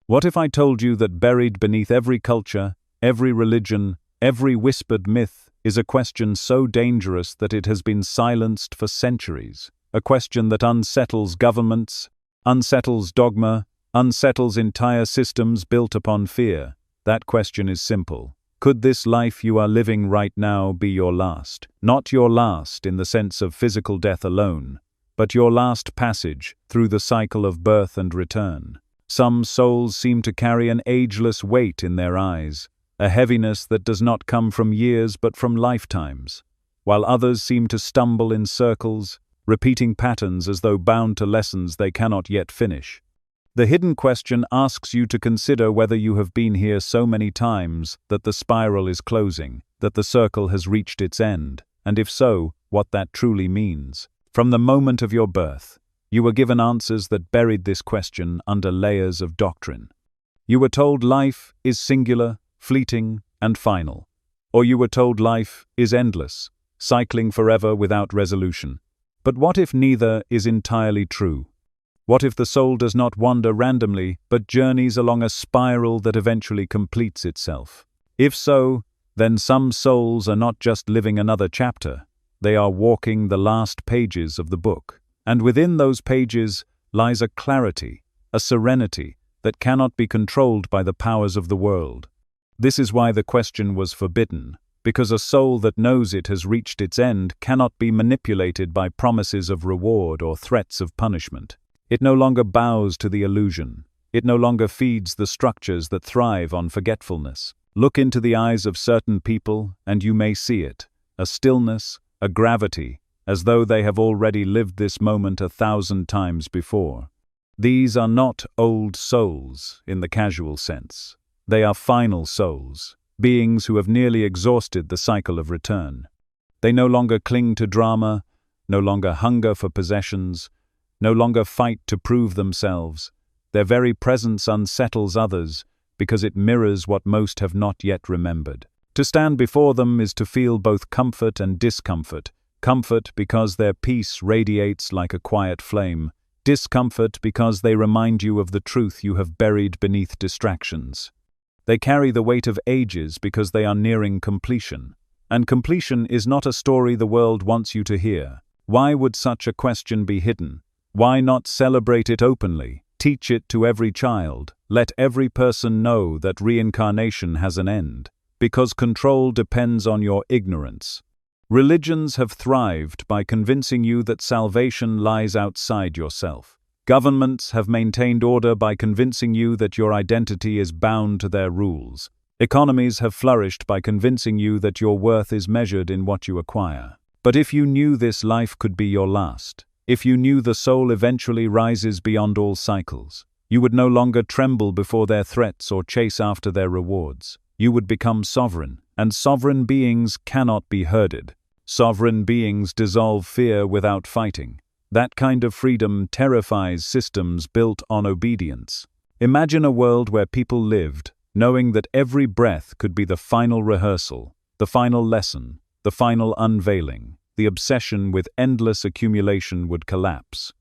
What if I told you that buried beneath every culture, every religion, every whispered myth is a question so dangerous that it has been silenced for centuries, a question that unsettles governments, unsettles dogma, unsettles entire systems built upon fear? That question is simple. Could this life you are living right now be your last? Not your last in the sense of physical death alone, but your last passage through the cycle of birth and return. Some souls seem to carry an ageless weight in their eyes, a heaviness that does not come from years but from lifetimes, while others seem to stumble in circles, repeating patterns as though bound to lessons they cannot yet finish. The hidden question asks you to consider whether you have been here so many times that the spiral is closing, that the circle has reached its end, and if so, what that truly means. From the moment of your birth, you were given answers that buried this question under layers of doctrine. You were told life is singular, fleeting, and final. Or you were told life is endless, cycling forever without resolution. But what if neither is entirely true? What if the soul does not wander randomly, but journeys along a spiral that eventually completes itself? If so, then some souls are not just living another chapter, they are walking the last pages of the book. And within those pages lies a clarity, a serenity that cannot be controlled by the powers of the world. This is why the question was forbidden, because a soul that knows it has reached its end cannot be manipulated by promises of reward or threats of punishment. It no longer bows to the illusion. It no longer feeds the structures that thrive on forgetfulness. Look into the eyes of certain people and you may see it, a stillness, a gravity, as though they have already lived this moment 1,000 times before. These are not old souls in the casual sense. They are final souls, beings who have nearly exhausted the cycle of return. They no longer cling to drama, no longer hunger for possessions, no longer fight to prove themselves. Their very presence unsettles others because it mirrors what most have not yet remembered. To stand before them is to feel both comfort and discomfort. Comfort because their peace radiates like a quiet flame. Discomfort because they remind you of the truth you have buried beneath distractions. They carry the weight of ages because they are nearing completion. And completion is not a story the world wants you to hear. Why would such a question be hidden? Why not celebrate it openly? Teach it to every child. Let every person know that reincarnation has an end. Because control depends on your ignorance. Religions have thrived by convincing you that salvation lies outside yourself. Governments have maintained order by convincing you that your identity is bound to their rules. Economies have flourished by convincing you that your worth is measured in what you acquire. But if you knew this life could be your last, if you knew the soul eventually rises beyond all cycles, you would no longer tremble before their threats or chase after their rewards. You would become sovereign, and sovereign beings cannot be herded. Sovereign beings dissolve fear without fighting. That kind of freedom terrifies systems built on obedience. Imagine a world where people lived, knowing that every breath could be the final rehearsal, the final lesson, the final unveiling. The obsession with endless accumulation would collapse.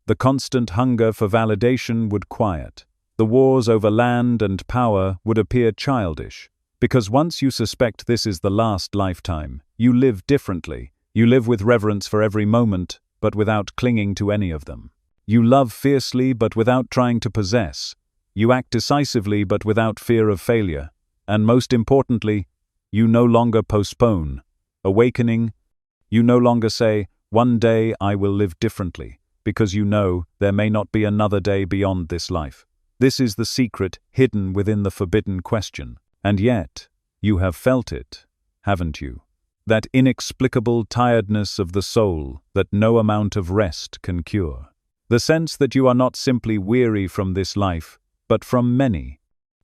The constant hunger for validation would quiet. The wars over land and power would appear childish. Because once you suspect this is the last lifetime, you live differently. You live with reverence for every moment, but without clinging to any of them. You love fiercely but without trying to possess. You act decisively but without fear of failure. And most importantly, you no longer postpone. Awakening, you no longer say, "One day I will live differently," because you know there may not be another day beyond this life. This is the secret hidden within the forbidden question. And yet, you have felt it, haven't you? That inexplicable tiredness of the soul that no amount of rest can cure. The sense that you are not simply weary from this life, but from many.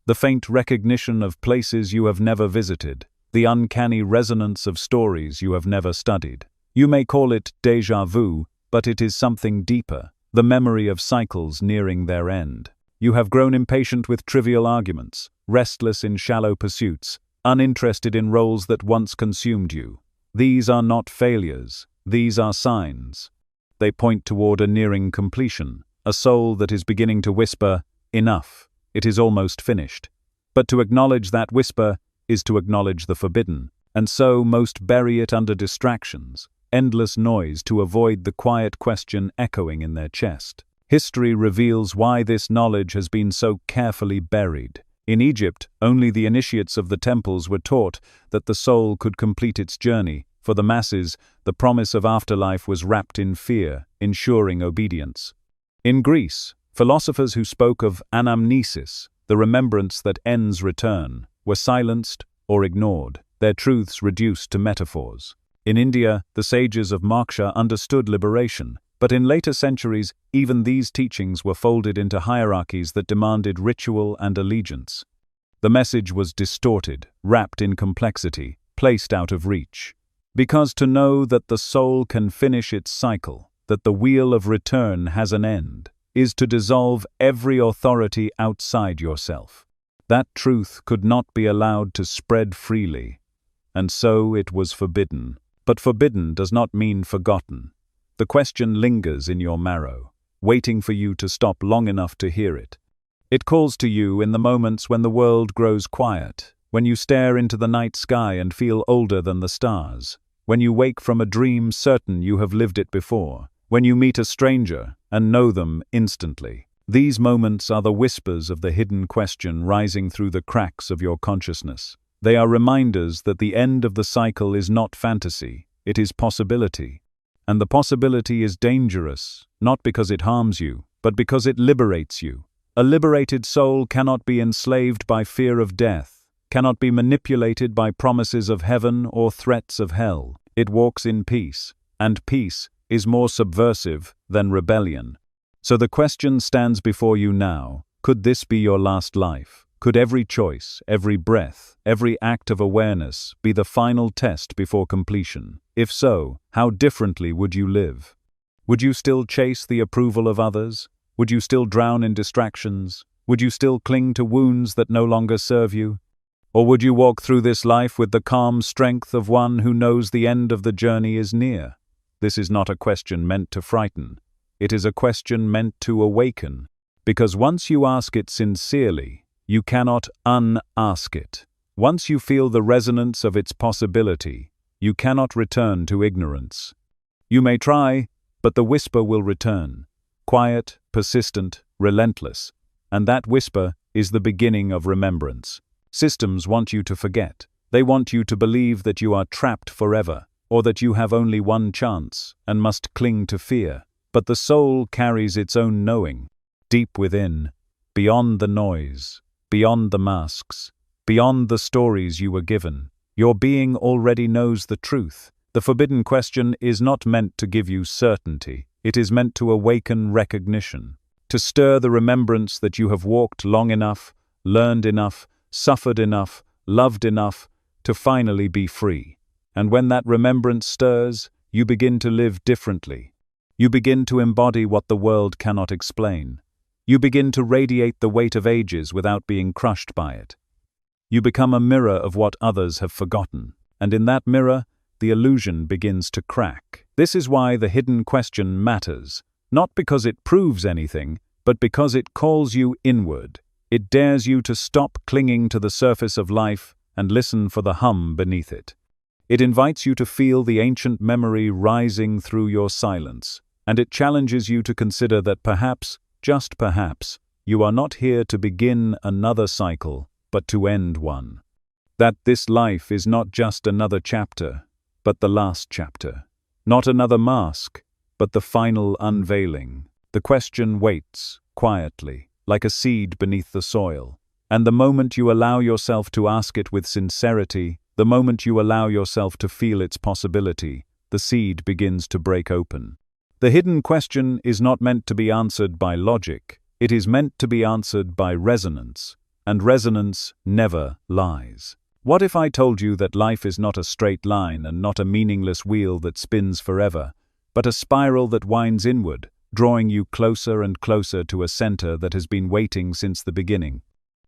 The faint recognition of places you have never visited. The uncanny resonance of stories you have never studied. You may call it déjà vu, but it is something deeper, the memory of cycles nearing their end. You have grown impatient with trivial arguments, restless in shallow pursuits, uninterested in roles that once consumed you. These are not failures, these are signs. They point toward a nearing completion, a soul that is beginning to whisper, "Enough." it is almost finished. But to acknowledge that whisper is to acknowledge the forbidden, and so most bury it under distractions, endless noise to avoid the quiet question echoing in their chest. History reveals why this knowledge has been so carefully buried. In Egypt, only the initiates of the temples were taught that the soul could complete its journey. For the masses, the promise of afterlife was wrapped in fear, ensuring obedience. In Greece, philosophers who spoke of anamnesis, the remembrance that ends return, were silenced or ignored, their truths reduced to metaphors. In India, the sages of Moksha understood liberation, but in later centuries, even these teachings were folded into hierarchies that demanded ritual and allegiance. The message was distorted, wrapped in complexity, placed out of reach. Because to know that the soul can finish its cycle, that the wheel of return has an end, is to dissolve every authority outside yourself. That truth could not be allowed to spread freely, and so it was forbidden. But forbidden does not mean forgotten. The question lingers in your marrow, waiting for you to stop long enough to hear it. It calls to you in the moments when the world grows quiet, when you stare into the night sky and feel older than the stars, when you wake from a dream certain you have lived it before, when you meet a stranger and know them instantly. These moments are the whispers of the hidden question rising through the cracks of your consciousness. They are reminders that the end of the cycle is not fantasy, it is possibility. And the possibility is dangerous, not because it harms you, but because it liberates you. A liberated soul cannot be enslaved by fear of death, cannot be manipulated by promises of heaven or threats of hell. It walks in peace, and peace is more subversive than rebellion. So the question stands before you now: could this be your last life? Could every choice, every breath, every act of awareness be the final test before completion? If so, how differently would you live? Would you still chase the approval of others? Would you still drown in distractions? Would you still cling to wounds that no longer serve you? Or would you walk through this life with the calm strength of one who knows the end of the journey is near? This is not a question meant to frighten. It is a question meant to awaken. Because once you ask it sincerely, you cannot un-ask it. Once you feel the resonance of its possibility, you cannot return to ignorance. You may try, but the whisper will return. Quiet, persistent, relentless. And that whisper is the beginning of remembrance. Systems want you to forget. They want you to believe that you are trapped forever, or that you have only one chance and must cling to fear. But the soul carries its own knowing, deep within, beyond the noise, beyond the masks, beyond the stories you were given. Your being already knows the truth. The forbidden question is not meant to give you certainty. It is meant to awaken recognition, to stir the remembrance that you have walked long enough, learned enough, suffered enough, loved enough, to finally be free. And when that remembrance stirs, you begin to live differently. You begin to embody what the world cannot explain. You begin to radiate the weight of ages without being crushed by it. You become a mirror of what others have forgotten, and in that mirror, the illusion begins to crack. This is why the hidden question matters, not because it proves anything, but because it calls you inward. It dares you to stop clinging to the surface of life and listen for the hum beneath it. It invites you to feel the ancient memory rising through your silence, and it challenges you to consider that perhaps, just perhaps, you are not here to begin another cycle, but to end one. That this life is not just another chapter, but the last chapter. Not another mask, but the final unveiling. The question waits, quietly, like a seed beneath the soil. And the moment you allow yourself to ask it with sincerity, the moment you allow yourself to feel its possibility, the seed begins to break open. The hidden question is not meant to be answered by logic. It is meant to be answered by resonance. And resonance never lies. What if I told you that life is not a straight line and not a meaningless wheel that spins forever, but a spiral that winds inward, drawing you closer and closer to a center that has been waiting since the beginning?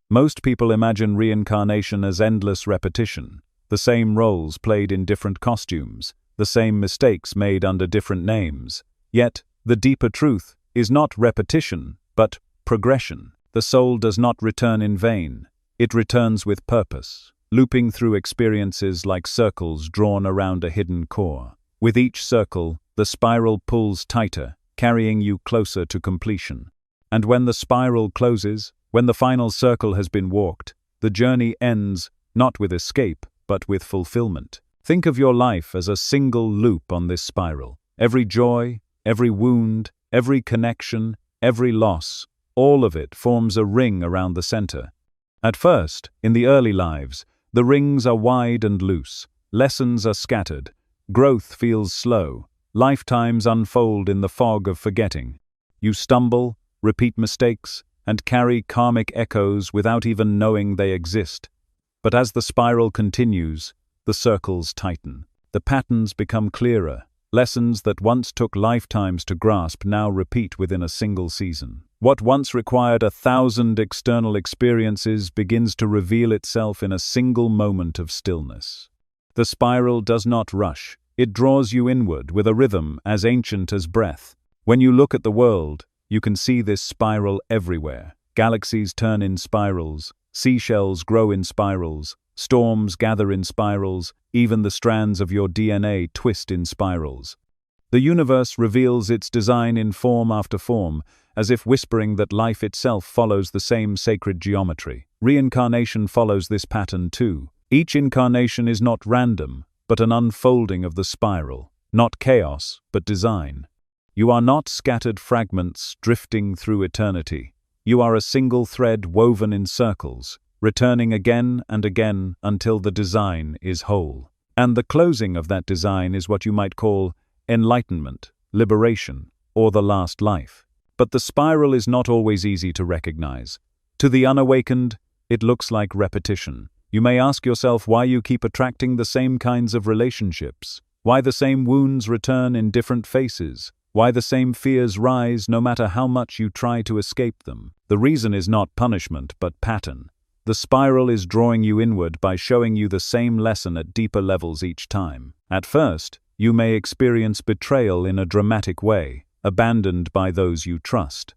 Most people imagine reincarnation as endless repetition, the same roles played in different costumes, the same mistakes made under different names. Yet, the deeper truth is not repetition, but progression. the soul does not return in vain. It returns with purpose, looping through experiences like circles drawn around a hidden core. With each circle, the spiral pulls tighter, carrying you closer to completion. And when the spiral closes, when the final circle has been walked, the journey ends not with escape, but with fulfillment. Think of your life as a single loop on this spiral. Every joy, every wound, every connection, every loss, all of it forms a ring around the center. At first, in the early lives, the rings are wide and loose, lessons are scattered, growth feels slow, lifetimes unfold in the fog of forgetting. You stumble, repeat mistakes, and carry karmic echoes without even knowing they exist. But as the spiral continues, the circles tighten. The patterns become clearer. Lessons that once took lifetimes to grasp now repeat within a single season. What once required 1,000 external experiences begins to reveal itself in a single moment of stillness. The spiral does not rush. It draws you inward with a rhythm as ancient as breath. When you look at the world, you can see this spiral everywhere. Galaxies turn in spirals, seashells grow in spirals, storms gather in spirals, even the strands of your DNA twist in spirals. The universe reveals its design in form after form, as if whispering that life itself follows the same sacred geometry. Reincarnation follows this pattern too. Each incarnation is not random, but an unfolding of the spiral, not chaos, but design. You are not scattered fragments drifting through eternity. You are a single thread woven in circles, returning again and again until the design is whole. And the closing of that design is what you might call enlightenment, liberation, or the last life. But the spiral is not always easy to recognize. To the unawakened, it looks like repetition. You may ask yourself why you keep attracting the same kinds of relationships, why the same wounds return in different faces, why the same fears rise no matter how much you try to escape them. The reason is not punishment but pattern. The spiral is drawing you inward by showing you the same lesson at deeper levels each time. At first, you may experience betrayal in a dramatic way, abandoned by those you trust.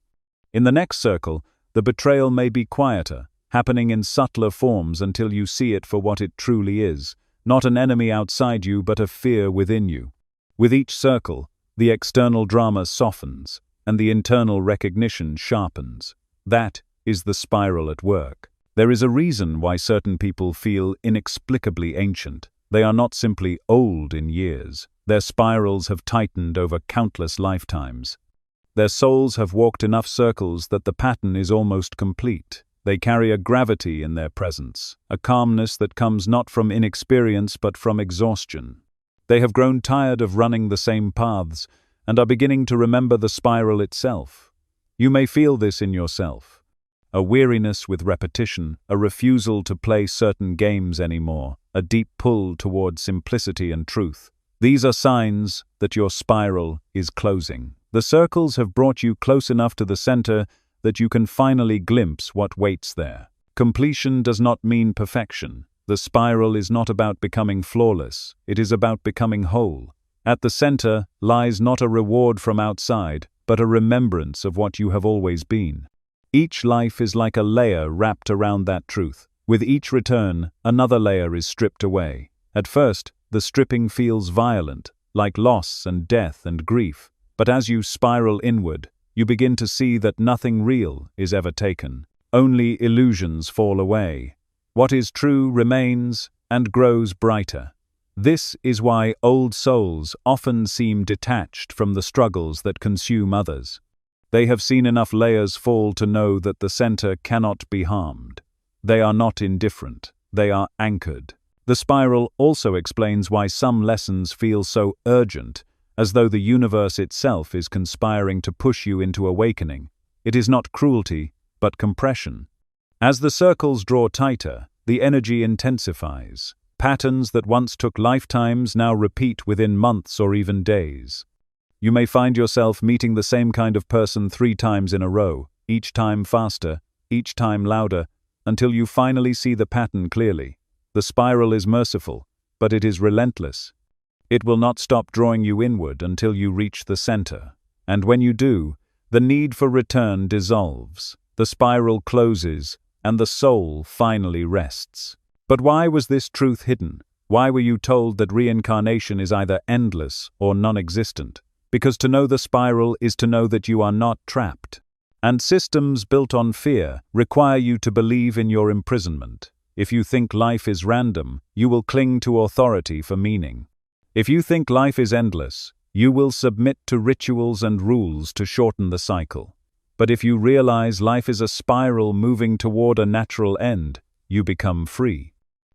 In the next circle, the betrayal may be quieter, happening in subtler forms until you see it for what it truly is, not an enemy outside you but a fear within you. With each circle, the external drama softens, and the internal recognition sharpens. That is the spiral at work. There is a reason why certain people feel inexplicably ancient. They are not simply old in years. Their spirals have tightened over countless lifetimes. Their souls have walked enough circles that the pattern is almost complete. They carry a gravity in their presence, a calmness that comes not from inexperience but from exhaustion. They have grown tired of running the same paths and are beginning to remember the spiral itself. You may feel this in yourself. A weariness with repetition, a refusal to play certain games anymore, a deep pull toward simplicity and truth. These are signs that your spiral is closing. The circles have brought you close enough to the center that you can finally glimpse what waits there. Completion does not mean perfection. The spiral is not about becoming flawless, it is about becoming whole. At the center lies not a reward from outside, but a remembrance of what you have always been. Each life is like a layer wrapped around that truth. With each return, another layer is stripped away. At first, the stripping feels violent, like loss and death and grief. But as you spiral inward, you begin to see that nothing real is ever taken. Only illusions fall away. What is true remains and grows brighter. This is why old souls often seem detached from the struggles that consume others. They have seen enough layers fall to know that the center cannot be harmed. They are not indifferent, they are anchored. The spiral also explains why some lessons feel so urgent, as though the universe itself is conspiring to push you into awakening. It is not cruelty, but compression. As the circles draw tighter, the energy intensifies. Patterns that once took lifetimes now repeat within months or even days. You may find yourself meeting the same kind of person 3 times in a row, each time faster, each time louder, until you finally see the pattern clearly. The spiral is merciful, but it is relentless. It will not stop drawing you inward until you reach the center. And when you do, the need for return dissolves. the spiral closes, and the soul finally rests. But why was this truth hidden? Why were you told that reincarnation is either endless or non-existent? Because to know the spiral is to know that you are not trapped. And systems built on fear require you to believe in your imprisonment. If you think life is random, you will cling to authority for meaning. If you think life is endless, you will submit to rituals and rules to shorten the cycle. But if you realize life is a spiral moving toward a natural end, you become free.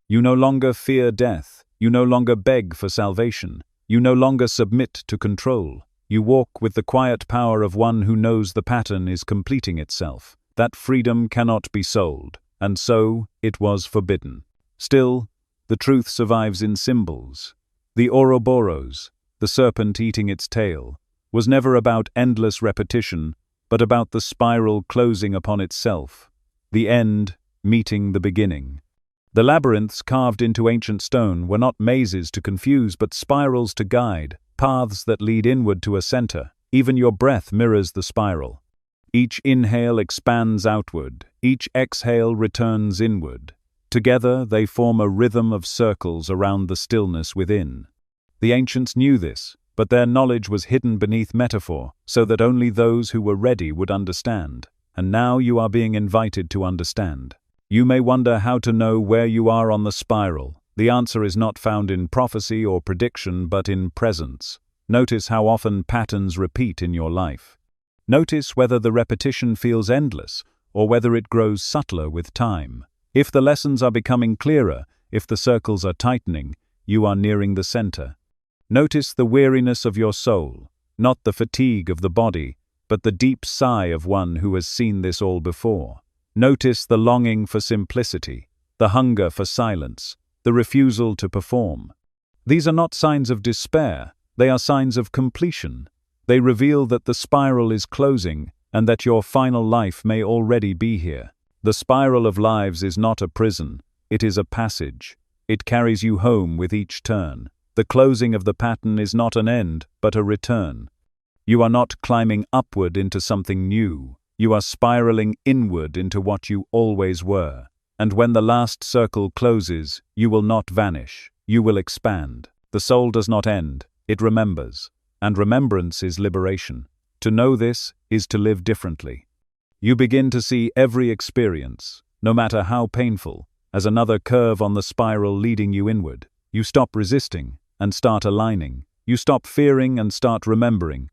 You no longer fear death. You no longer beg for salvation. You no longer submit to control. You walk with the quiet power of one who knows the pattern is completing itself. That freedom cannot be sold, and so it was forbidden. Still, the truth survives in symbols. The Ouroboros, the serpent eating its tail, was never about endless repetition, but about the spiral closing upon itself, the end meeting the beginning. The labyrinths carved into ancient stone were not mazes to confuse but spirals to guide, paths that lead inward to a center. Even your breath mirrors the spiral. Each inhale expands outward, each exhale returns inward. Together they form a rhythm of circles around the stillness within. The ancients knew this, but their knowledge was hidden beneath metaphor, so that only those who were ready would understand. And now you are being invited to understand. You may wonder how to know where you are on the spiral. The answer is not found in prophecy or prediction, but in presence. Notice how often patterns repeat in your life. Notice whether the repetition feels endless, or whether it grows subtler with time. If the lessons are becoming clearer, if the circles are tightening, you are nearing the center. Notice the weariness of your soul, not the fatigue of the body, but the deep sigh of one who has seen this all before. Notice the longing for simplicity, the hunger for silence, the refusal to perform. These are not signs of despair, they are signs of completion. They reveal that the spiral is closing and that your final life may already be here. The spiral of lives is not a prison, it is a passage. It carries you home with each turn. The closing of the pattern is not an end, but a return. You are not climbing upward into something new. You are spiraling inward into what you always were. And when the last circle closes, you will not vanish. You will expand. The soul does not end, it remembers. And remembrance is liberation. To know this is to live differently. You begin to see every experience, no matter how painful, as another curve on the spiral leading you inward. You stop resisting and start aligning. You stop fearing and start remembering.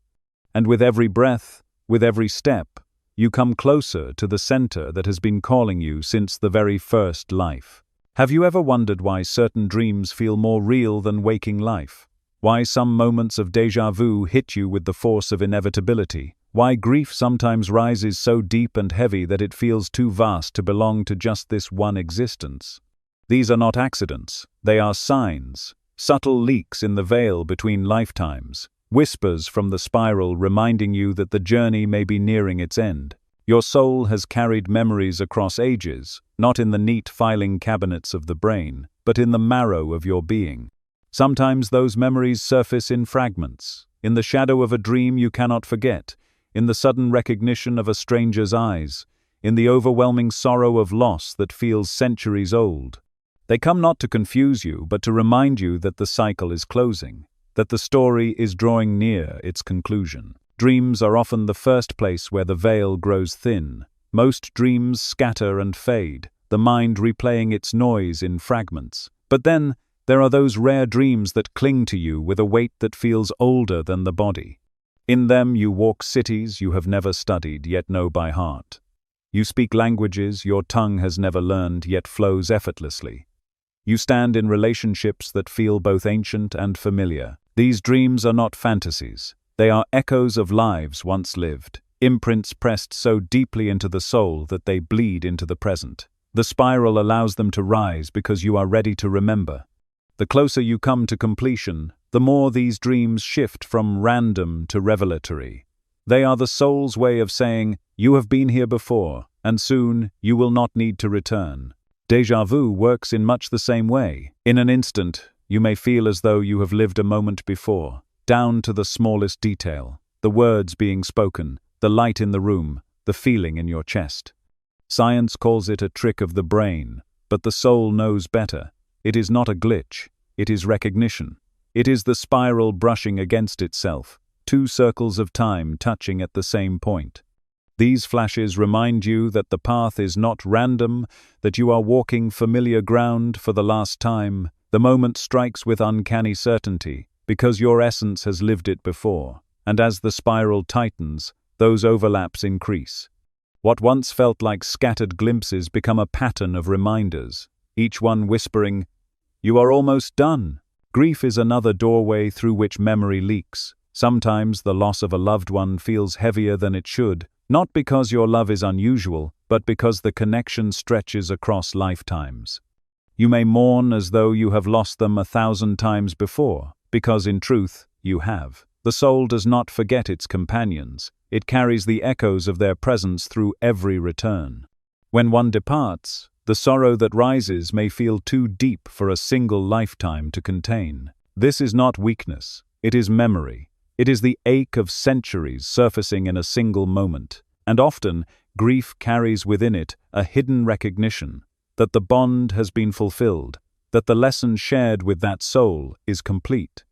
And with every breath, with every step, you come closer to the center that has been calling you since the very first life. Have you ever wondered why certain dreams feel more real than waking life? Why some moments of déjà vu hit you with the force of inevitability? Why grief sometimes rises so deep and heavy that it feels too vast to belong to just this one existence? These are not accidents, they are signs, subtle leaks in the veil between lifetimes. Whispers from the spiral reminding you that the journey may be nearing its end. Your soul has carried memories across ages, not in the neat filing cabinets of the brain, but in the marrow of your being. Sometimes those memories surface in fragments, in the shadow of a dream you cannot forget, in the sudden recognition of a stranger's eyes, in the overwhelming sorrow of loss that feels centuries old. They come not to confuse you, but to remind you that the cycle is closing, that the story is drawing near its conclusion. Dreams are often the first place where the veil grows thin. Most dreams scatter and fade, the mind replaying its noise in fragments. But then, there are those rare dreams that cling to you with a weight that feels older than the body. In them you walk cities you have never studied yet know by heart. You speak languages your tongue has never learned yet flows effortlessly. You stand in relationships that feel both ancient and familiar. These dreams are not fantasies. They are echoes of lives once lived, imprints pressed so deeply into the soul that they bleed into the present. The spiral allows them to rise because you are ready to remember. The closer you come to completion, the more these dreams shift from random to revelatory. They are the soul's way of saying, you have been here before, and soon you will not need to return. Déjà vu works in much the same way. In an instant, you may feel as though you have lived a moment before, down to the smallest detail, the words being spoken, the light in the room, the feeling in your chest. Science calls it a trick of the brain, but the soul knows better. It is not a glitch, it is recognition. It is the spiral brushing against itself, two circles of time touching at the same point. These flashes remind you that the path is not random, that you are walking familiar ground for the last time. The moment strikes with uncanny certainty, because your essence has lived it before, and as the spiral tightens, those overlaps increase. What once felt like scattered glimpses become a pattern of reminders, each one whispering, "You are almost done." Grief is another doorway through which memory leaks. Sometimes the loss of a loved one feels heavier than it should, not because your love is unusual, but because the connection stretches across lifetimes. You may mourn as though you have lost them 1,000 times before, because in truth, you have. The soul does not forget its companions. It carries the echoes of their presence through every return. When one departs, the sorrow that rises may feel too deep for a single lifetime to contain. This is not weakness, it is memory. It is the ache of centuries surfacing in a single moment. And often, grief carries within it a hidden recognition that the bond has been fulfilled, that the lesson shared with that soul is complete.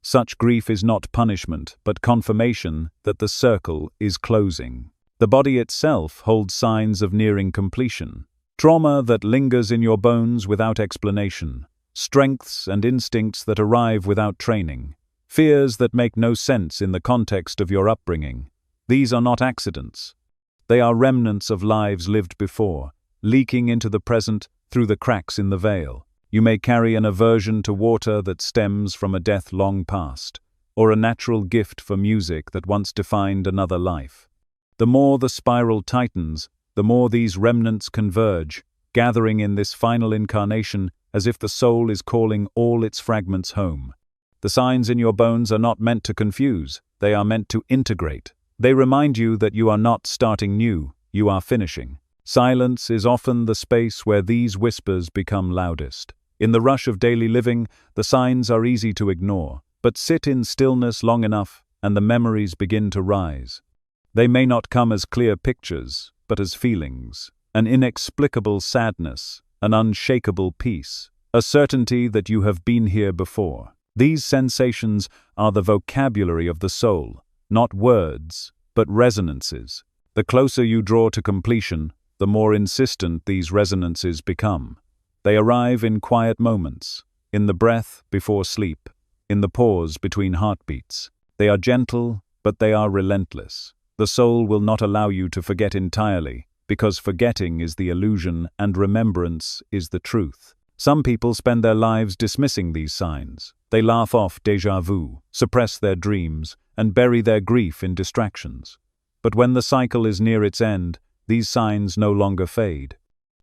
Such grief is not punishment, but confirmation that the circle is closing. The body itself holds signs of nearing completion. Trauma that lingers in your bones without explanation. Strengths and instincts that arrive without training. Fears that make no sense in the context of your upbringing. These are not accidents. They are remnants of lives lived before, leaking into the present through the cracks in the veil. You may carry an aversion to water that stems from a death long past, or a natural gift for music that once defined another life. The more the spiral tightens, the more these remnants converge, gathering in this final incarnation as if the soul is calling all its fragments home. The signs in your bones are not meant to confuse, they are meant to integrate. They remind you that you are not starting new, you are finishing. Silence is often the space where these whispers become loudest. In the rush of daily living, the signs are easy to ignore, but sit in stillness long enough, and the memories begin to rise. They may not come as clear pictures, but as feelings, an inexplicable sadness, an unshakable peace, a certainty that you have been here before. These sensations are the vocabulary of the soul, not words, but resonances. The closer you draw to completion, the more insistent these resonances become. They arrive in quiet moments, in the breath before sleep, in the pause between heartbeats. They are gentle, but they are relentless. The soul will not allow you to forget entirely, because forgetting is the illusion and remembrance is the truth. Some people spend their lives dismissing these signs. They laugh off déjà vu, suppress their dreams, and bury their grief in distractions. But when the cycle is near its end, these signs no longer fade.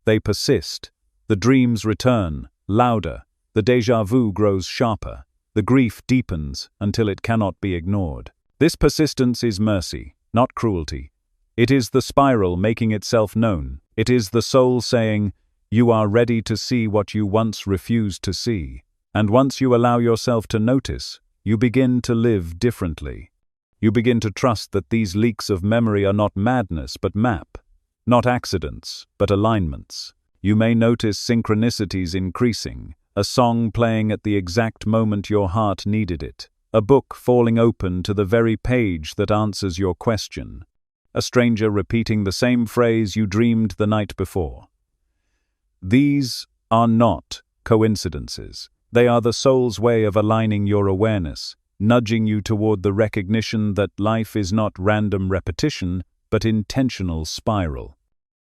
They persist. The dreams return, louder. The déjà vu grows sharper. The grief deepens until it cannot be ignored. This persistence is mercy, not cruelty. It is the spiral making itself known. It is the soul saying, "You are ready to see what you once refused to see." And once you allow yourself to notice, you begin to live differently. You begin to trust that these leaks of memory are not madness but map, not accidents but alignments. You may notice synchronicities increasing, a song playing at the exact moment your heart needed it, a book falling open to the very page that answers your question, a stranger repeating the same phrase you dreamed the night before. These are not coincidences. They are the soul's way of aligning your awareness, nudging you toward the recognition that life is not random repetition, but intentional spiral.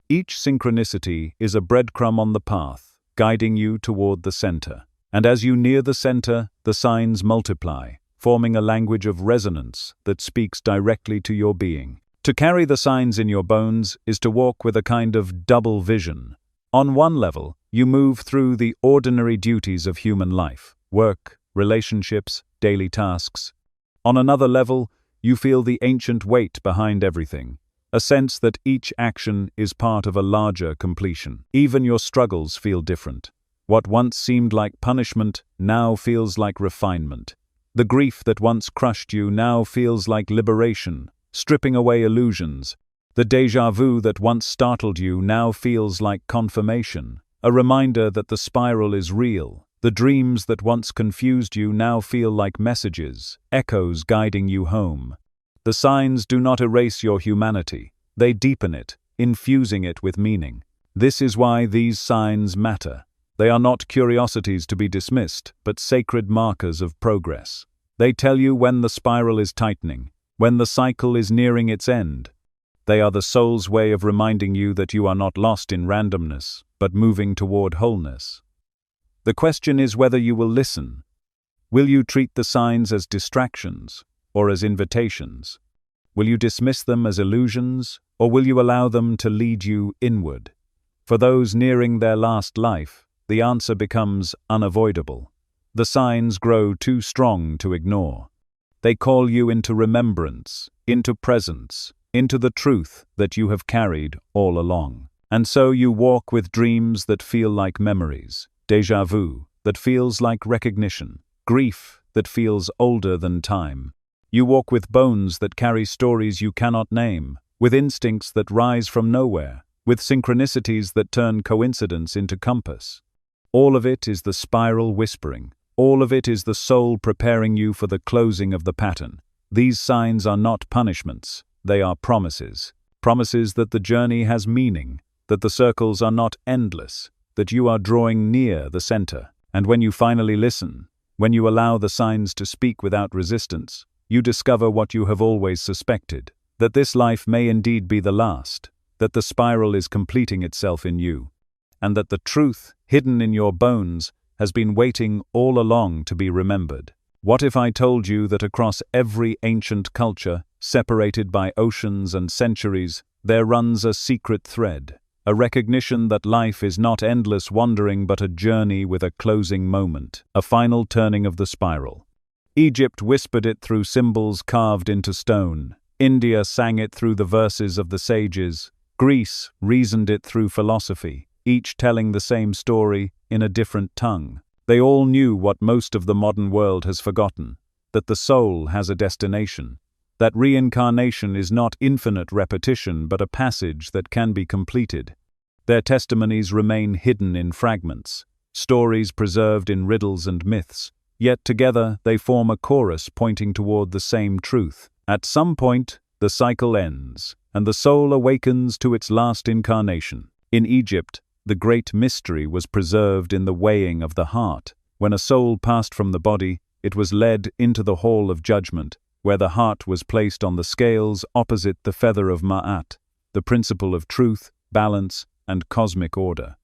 Each synchronicity is a breadcrumb on the path, guiding you toward the center. And as you near the center, the signs multiply, forming a language of resonance that speaks directly to your being. To carry the signs in your bones is to walk with a kind of double vision. On one level, you move through the ordinary duties of human life, work, relationships, daily tasks. On another level, you feel the ancient weight behind everything, a sense that each action is part of a larger completion. Even your struggles feel different. What once seemed like punishment now feels like refinement. The grief that once crushed you now feels like liberation, stripping away illusions. The déjà vu that once startled you now feels like confirmation, a reminder that the spiral is real. The dreams that once confused you now feel like messages, echoes guiding you home. The signs do not erase your humanity, they deepen it, infusing it with meaning. This is why these signs matter. They are not curiosities to be dismissed, but sacred markers of progress. They tell you when the spiral is tightening, when the cycle is nearing its end. They are the soul's way of reminding you that you are not lost in randomness, but moving toward wholeness. The question is whether you will listen. Will you treat the signs as distractions, or as invitations? Will you dismiss them as illusions, or will you allow them to lead you inward? For those nearing their last life, the answer becomes unavoidable. The signs grow too strong to ignore. They call you into remembrance, into presence, into the truth that you have carried all along. And so you walk with dreams that feel like memories, déjà vu that feels like recognition, grief that feels older than time. You walk with bones that carry stories you cannot name, with instincts that rise from nowhere, with synchronicities that turn coincidence into compass. All of it is the spiral whispering. All of it is the soul preparing you for the closing of the pattern. These signs are not punishments, they are promises. Promises that the journey has meaning, that the circles are not endless, that you are drawing near the center. And when you finally listen, when you allow the signs to speak without resistance, you discover what you have always suspected, that this life may indeed be the last, that the spiral is completing itself in you, and that the truth, hidden in your bones, has been waiting all along to be remembered. What if I told you that across every ancient culture, separated by oceans and centuries, there runs a secret thread, a recognition that life is not endless wandering but a journey with a closing moment, a final turning of the spiral. Egypt whispered it through symbols carved into stone. India sang it through the verses of the sages. Greece reasoned it through philosophy, each telling the same story in a different tongue. They all knew what most of the modern world has forgotten, that the soul has a destination, that reincarnation is not infinite repetition but a passage that can be completed. Their testimonies remain hidden in fragments, stories preserved in riddles and myths, yet together they form a chorus pointing toward the same truth. At some point, the cycle ends, and the soul awakens to its last incarnation. In Egypt, the great mystery was preserved in the weighing of the heart. When a soul passed from the body, it was led into the hall of judgment, where the heart was placed on the scales opposite the feather of Ma'at, the principle of truth, balance, and cosmic order.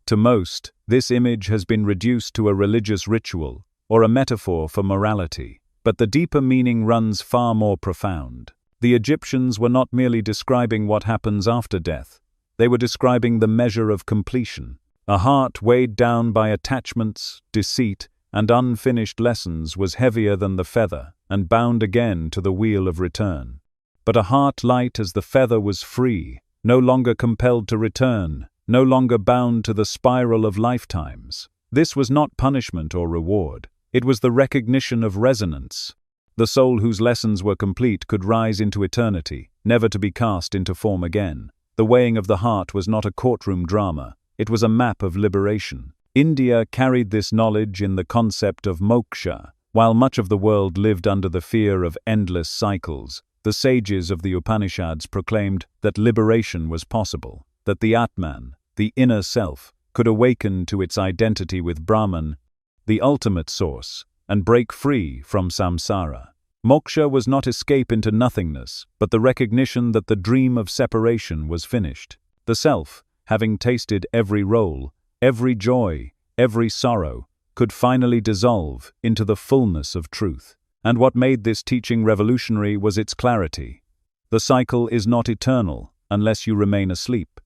To most, this image has been reduced to a religious ritual, or a metaphor for morality, but the deeper meaning runs far more profound. The Egyptians were not merely describing what happens after death, they were describing the measure of completion. A heart weighed down by attachments, deceit, and unfinished lessons was heavier than the feather, and bound again to the wheel of return. But a heart light as the feather was free, no longer compelled to return, no longer bound to the spiral of lifetimes. This was not punishment or reward. It was the recognition of resonance. The soul whose lessons were complete could rise into eternity, never to be cast into form again. The weighing of the heart was not a courtroom drama, it was a map of liberation. India carried this knowledge in the concept of moksha. While much of the world lived under the fear of endless cycles, the sages of the Upanishads proclaimed that liberation was possible, that the Atman, the inner self, could awaken to its identity with Brahman, the ultimate source, and break free from samsara. Moksha was not escape into nothingness, but the recognition that the dream of separation was finished. The self, having tasted every role, every joy, every sorrow, could finally dissolve into the fullness of truth. And what made this teaching revolutionary was its clarity. The cycle is not eternal unless you remain asleep.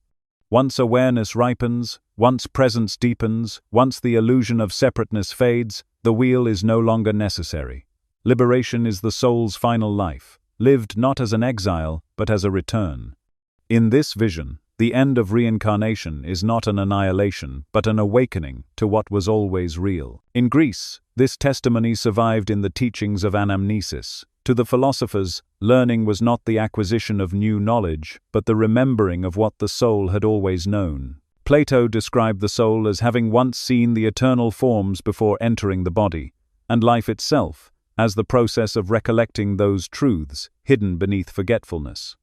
Once awareness ripens, once presence deepens, once the illusion of separateness fades, the wheel is no longer necessary. Liberation is the soul's final life, lived not as an exile, but as a return. In this vision, the end of reincarnation is not an annihilation, but an awakening to what was always real. In Greece, this testimony survived in the teachings of anamnesis, To the philosophers, learning was not the acquisition of new knowledge, but the remembering of what the soul had always known. Plato described the soul as having once seen the eternal forms before entering the body, and life itself as the process of recollecting those truths hidden beneath forgetfulness.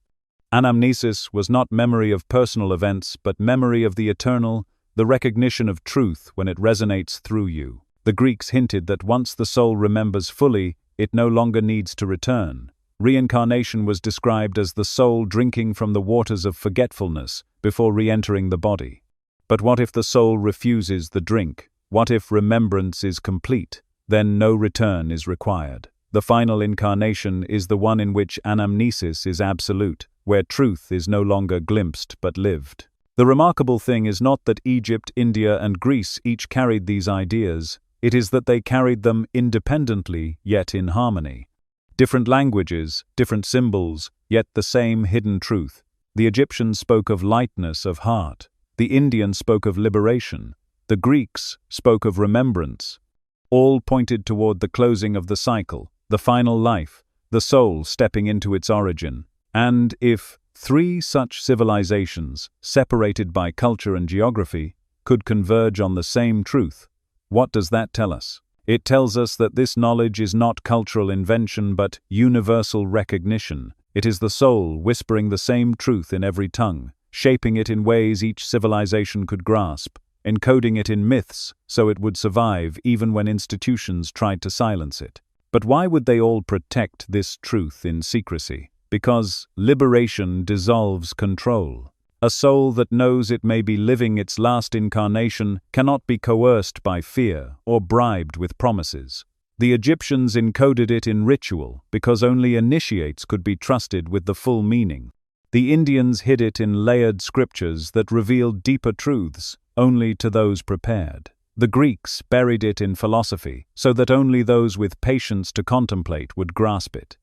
Anamnesis was not memory of personal events, but memory of the eternal, the recognition of truth when it resonates through you. The Greeks hinted that once the soul remembers fully, it no longer needs to return. Reincarnation was described as the soul drinking from the waters of forgetfulness before re-entering the body. But what if the soul refuses the drink? What if remembrance is complete? Then no return is required. The final incarnation is the one in which anamnesis is absolute, where truth is no longer glimpsed but lived. The remarkable thing is not that Egypt, India, and Greece each carried these ideas. It is that they carried them independently, yet in harmony. Different languages, different symbols, yet the same hidden truth. The Egyptians spoke of lightness of heart. The Indian spoke of liberation. The Greeks spoke of remembrance. All pointed toward the closing of the cycle, the final life, the soul stepping into its origin. And if three such civilizations, separated by culture and geography, could converge on the same truth, what does that tell us? It tells us that this knowledge is not cultural invention but universal recognition. It is the soul whispering the same truth in every tongue, shaping it in ways each civilization could grasp, encoding it in myths so it would survive even when institutions tried to silence it. But why would they all protect this truth in secrecy? Because liberation dissolves control. A soul that knows it may be living its last incarnation cannot be coerced by fear or bribed with promises. The Egyptians encoded it in ritual because only initiates could be trusted with the full meaning. The Indians hid it in layered scriptures that revealed deeper truths only to those prepared. The Greeks buried it in philosophy so that only those with patience to contemplate would grasp it.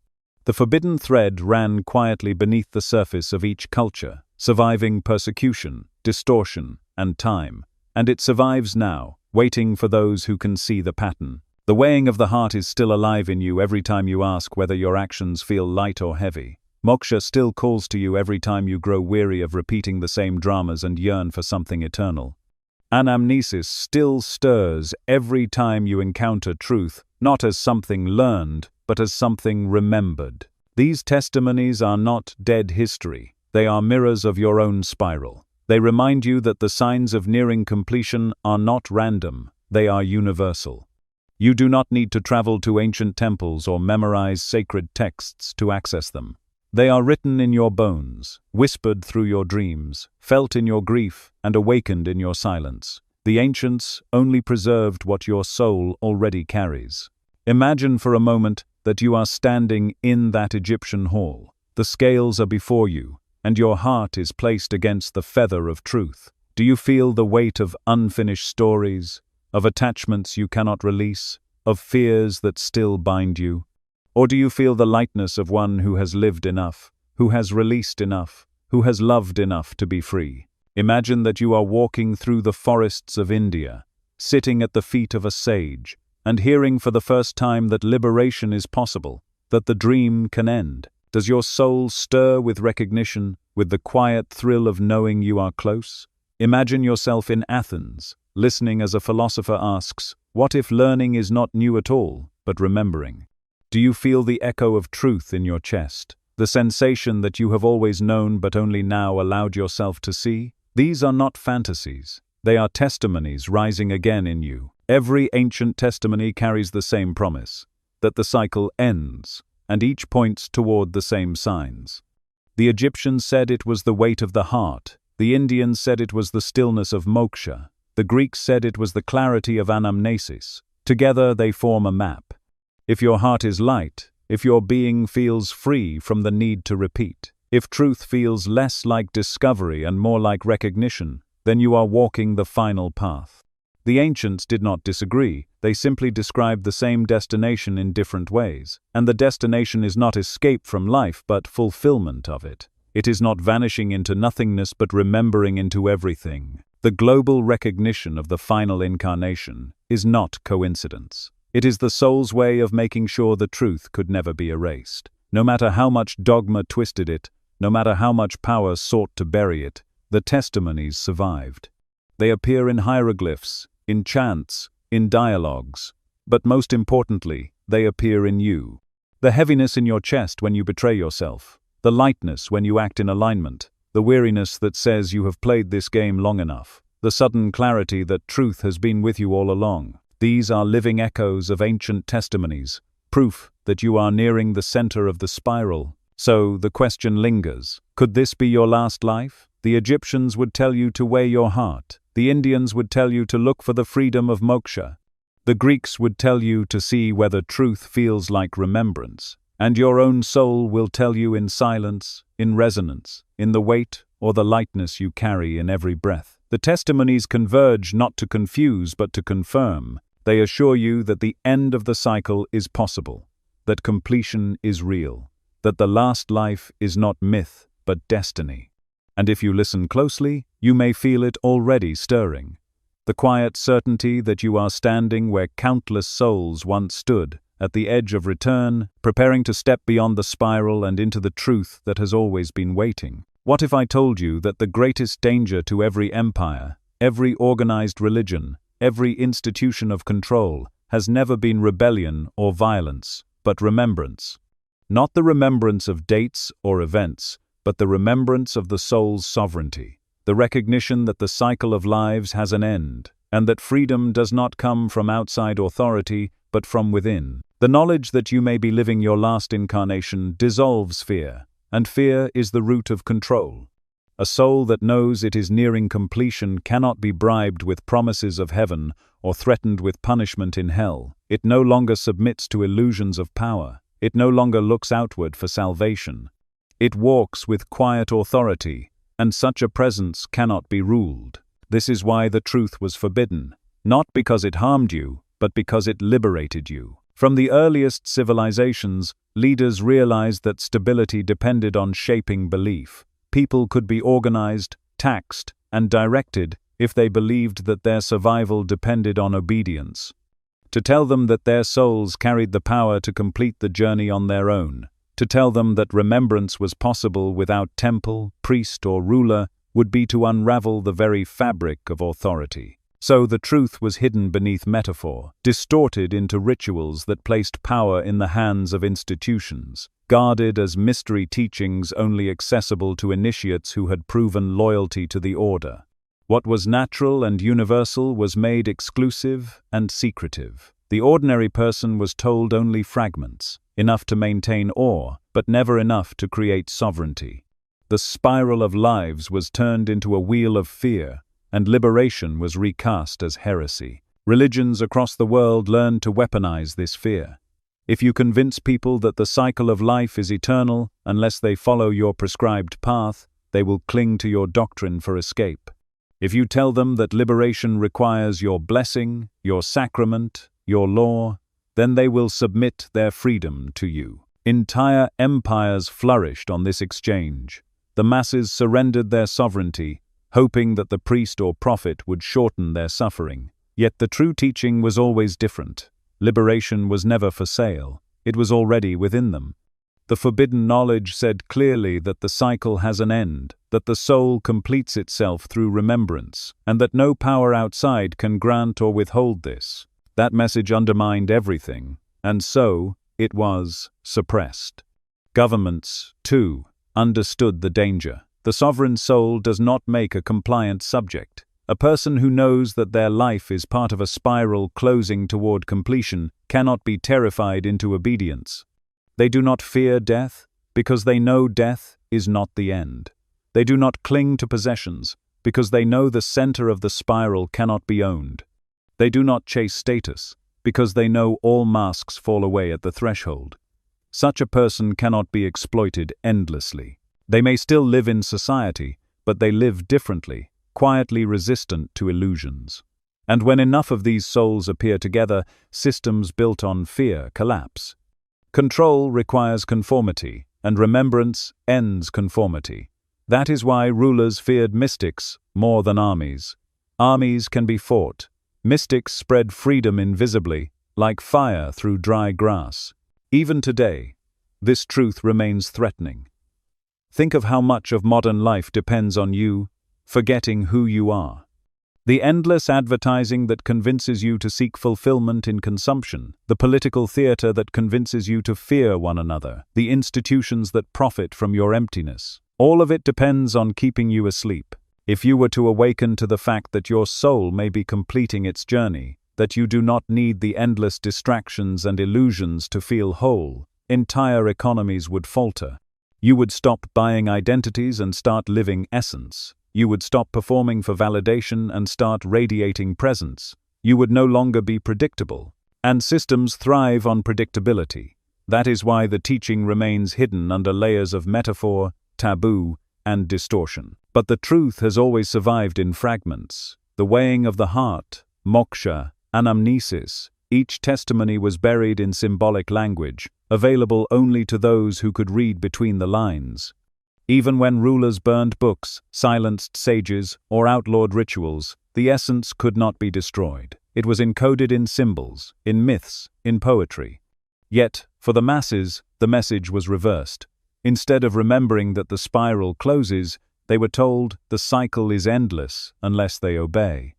The forbidden thread ran quietly beneath the surface of each culture, surviving persecution, distortion, and time. And it survives now, waiting for those who can see the pattern. The weighing of the heart is still alive in you every time you ask whether your actions feel light or heavy. Moksha still calls to you every time you grow weary of repeating the same dramas and yearn for something eternal. Anamnesis still stirs every time you encounter truth, not as something learned, but as something remembered. These testimonies are not dead history. They are mirrors of your own spiral. They remind you that the signs of nearing completion are not random, they are universal. You do not need to travel to ancient temples or memorize sacred texts to access them. They are written in your bones, whispered through your dreams, felt in your grief, and awakened in your silence. The ancients only preserved what your soul already carries. Imagine for a moment that you are standing in that Egyptian hall. The scales are before you, and your heart is placed against the feather of truth. Do you feel the weight of unfinished stories, of attachments you cannot release, of fears that still bind you? Or do you feel the lightness of one who has lived enough, who has released enough, who has loved enough to be free? Imagine that you are walking through the forests of India, sitting at the feet of a sage, and hearing for the first time that liberation is possible, that the dream can end. Does your soul stir with recognition, with the quiet thrill of knowing you are close? Imagine yourself in Athens, listening as a philosopher asks, what if learning is not new at all, but remembering? Do you feel the echo of truth in your chest, the sensation that you have always known but only now allowed yourself to see? These are not fantasies. They are testimonies rising again in you. Every ancient testimony carries the same promise, that the cycle ends, and each points toward the same signs. The Egyptians said it was the weight of the heart. The Indians said it was the stillness of moksha. The Greeks said it was the clarity of anamnesis. Together they form a map. If your heart is light, if your being feels free from the need to repeat, if truth feels less like discovery and more like recognition, then you are walking the final path. The ancients did not disagree, they simply described the same destination in different ways. And the destination is not escape from life but fulfillment of it. It is not vanishing into nothingness but remembering into everything. The global recognition of the final incarnation is not coincidence. It is the soul's way of making sure the truth could never be erased. No matter how much dogma twisted it, no matter how much power sought to bury it, the testimonies survived. They appear in hieroglyphs, in chants, in dialogues. But most importantly, they appear in you. The heaviness in your chest when you betray yourself, the lightness when you act in alignment, the weariness that says you have played this game long enough, the sudden clarity that truth has been with you all along. These are living echoes of ancient testimonies, proof that you are nearing the center of the spiral. So the question lingers, could this be your last life? The Egyptians would tell you to weigh your heart. The Indians would tell you to look for the freedom of moksha. The Greeks would tell you to see whether truth feels like remembrance. And your own soul will tell you in silence, in resonance, in the weight or the lightness you carry in every breath. The testimonies converge not to confuse but to confirm. They assure you that the end of the cycle is possible, that completion is real, that the last life is not myth but destiny. And if you listen closely, you may feel it already stirring. The quiet certainty that you are standing where countless souls once stood, at the edge of return, preparing to step beyond the spiral and into the truth that has always been waiting. What if I told you that the greatest danger to every empire, every organized religion, every institution of control, has never been rebellion or violence, but remembrance? Not the remembrance of dates or events, but the remembrance of the soul's sovereignty, the recognition that the cycle of lives has an end, and that freedom does not come from outside authority, but from within. The knowledge that you may be living your last incarnation dissolves fear, and fear is the root of control. A soul that knows it is nearing completion cannot be bribed with promises of heaven or threatened with punishment in hell. It no longer submits to illusions of power. It no longer looks outward for salvation. It walks with quiet authority, and such a presence cannot be ruled. This is why the truth was forbidden, not because it harmed you, but because it liberated you. From the earliest civilizations, leaders realized that stability depended on shaping belief. People could be organized, taxed, and directed if they believed that their survival depended on obedience. To tell them that their souls carried the power to complete the journey on their own, to tell them that remembrance was possible without temple, priest, or ruler, would be to unravel the very fabric of authority. So the truth was hidden beneath metaphor, distorted into rituals that placed power in the hands of institutions, guarded as mystery teachings only accessible to initiates who had proven loyalty to the order. What was natural and universal was made exclusive and secretive. The ordinary person was told only fragments, enough to maintain awe, but never enough to create sovereignty. The spiral of lives was turned into a wheel of fear, and liberation was recast as heresy. Religions across the world learned to weaponize this fear. If you convince people that the cycle of life is eternal unless they follow your prescribed path, they will cling to your doctrine for escape. If you tell them that liberation requires your blessing, your sacrament, your law, then they will submit their freedom to you. Entire empires flourished on this exchange. The masses surrendered their sovereignty, hoping that the priest or prophet would shorten their suffering. Yet the true teaching was always different. Liberation was never for sale. It was already within them. The forbidden knowledge said clearly that the cycle has an end, that the soul completes itself through remembrance, and that no power outside can grant or withhold this. That message undermined everything, and so it was suppressed. Governments, too, understood the danger. The sovereign soul does not make a compliant subject. A person who knows that their life is part of a spiral closing toward completion cannot be terrified into obedience. They do not fear death because they know death is not the end. They do not cling to possessions because they know the center of the spiral cannot be owned. They do not chase status because they know all masks fall away at the threshold. Such a person cannot be exploited endlessly. They may still live in society, but they live differently, quietly resistant to illusions. And when enough of these souls appear together, systems built on fear collapse. Control requires conformity, and remembrance ends conformity. That is why rulers feared mystics more than armies. Armies can be fought. Mystics spread freedom invisibly, like fire through dry grass. Even today, this truth remains threatening. Think of how much of modern life depends on you forgetting who you are. The endless advertising that convinces you to seek fulfillment in consumption, the political theater that convinces you to fear one another, the institutions that profit from your emptiness. All of it depends on keeping you asleep. If you were to awaken to the fact that your soul may be completing its journey, that you do not need the endless distractions and illusions to feel whole, entire economies would falter. You would stop buying identities and start living essence. You would stop performing for validation and start radiating presence. You would no longer be predictable. And systems thrive on predictability. That is why the teaching remains hidden under layers of metaphor, taboo, and distortion. But the truth has always survived in fragments. The weighing of the heart, moksha, anamnesis, each testimony was buried in symbolic language, available only to those who could read between the lines. Even when rulers burned books, silenced sages, or outlawed rituals, the essence could not be destroyed. It was encoded in symbols, in myths, in poetry. Yet, for the masses, the message was reversed. Instead of remembering that the spiral closes, they were told the cycle is endless unless they obey.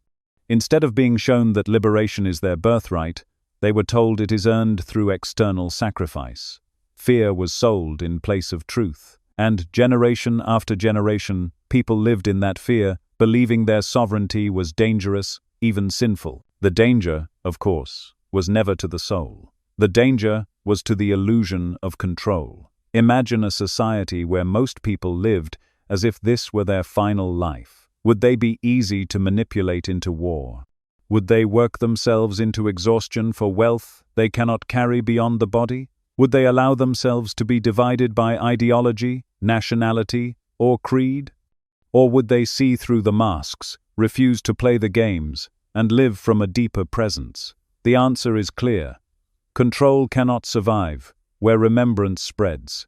Instead of being shown that liberation is their birthright, they were told it is earned through external sacrifice. Fear was sold in place of truth. And generation after generation, people lived in that fear, believing their sovereignty was dangerous, even sinful. The danger, of course, was never to the soul. The danger was to the illusion of control. Imagine a society where most people lived as if this were their final life. Would they be easy to manipulate into war? Would they work themselves into exhaustion for wealth they cannot carry beyond the body? Would they allow themselves to be divided by ideology, nationality, or creed? Or would they see through the masks, refuse to play the games, and live from a deeper presence? The answer is clear. Control cannot survive where remembrance spreads.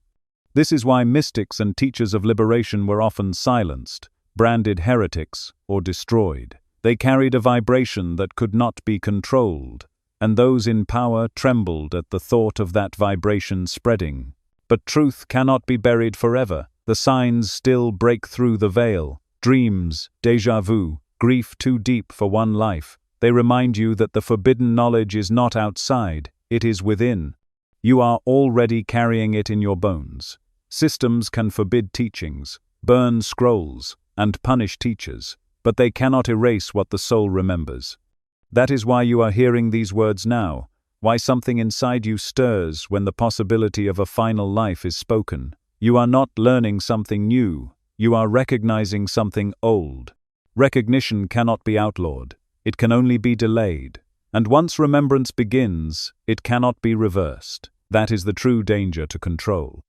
This is why mystics and teachers of liberation were often silenced, branded heretics, or destroyed. They carried a vibration that could not be controlled, and those in power trembled at the thought of that vibration spreading. But truth cannot be buried forever. The signs still break through the veil. Dreams, déjà vu, grief too deep for one life. They remind you that the forbidden knowledge is not outside, it is within. You are already carrying it in your bones. Systems can forbid teachings, burn scrolls, and punish teachers, but they cannot erase what the soul remembers. That is why you are hearing these words now, why something inside you stirs when the possibility of a final life is spoken. You are not learning something new, you are recognizing something old. Recognition cannot be outlawed, it can only be delayed. And once remembrance begins, it cannot be reversed. That is the true danger to control.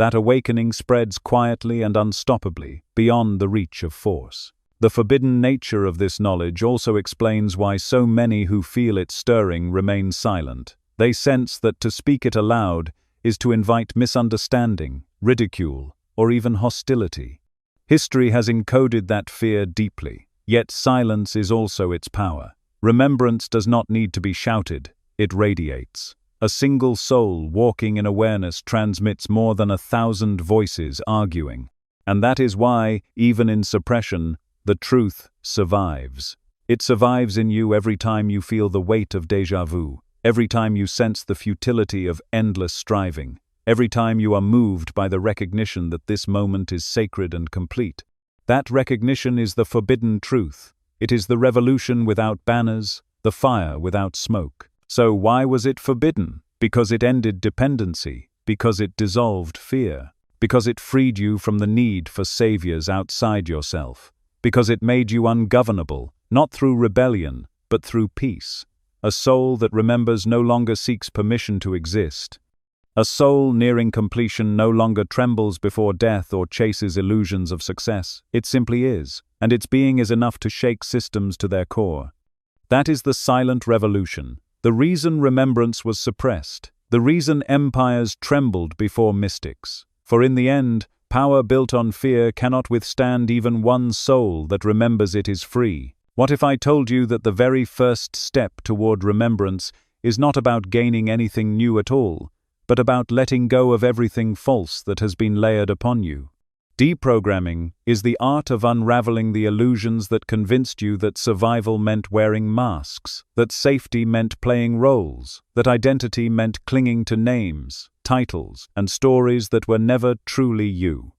That awakening spreads quietly and unstoppably, beyond the reach of force. The forbidden nature of this knowledge also explains why so many who feel it stirring remain silent. They sense that to speak it aloud is to invite misunderstanding, ridicule, or even hostility. History has encoded that fear deeply, yet silence is also its power. Remembrance does not need to be shouted, it radiates. A single soul walking in awareness transmits more than 1,000 voices arguing. And that is why, even in suppression, the truth survives. It survives in you every time you feel the weight of déjà vu, every time you sense the futility of endless striving, every time you are moved by the recognition that this moment is sacred and complete. That recognition is the forbidden truth. It is the revolution without banners, the fire without smoke. So why was it forbidden? Because it ended dependency, because it dissolved fear, because it freed you from the need for saviors outside yourself. Because it made you ungovernable, not through rebellion, but through peace. A soul that remembers no longer seeks permission to exist. A soul nearing completion no longer trembles before death or chases illusions of success. It simply is, and its being is enough to shake systems to their core. That is the silent revolution, the reason remembrance was suppressed, the reason empires trembled before mystics. For in the end, power built on fear cannot withstand even one soul that remembers it is free. What if I told you that the very first step toward remembrance is not about gaining anything new at all, but about letting go of everything false that has been layered upon you. Deprogramming is the art of unraveling the illusions that convinced you that survival meant wearing masks, that safety meant playing roles, that identity meant clinging to names, titles, and stories that were never truly you.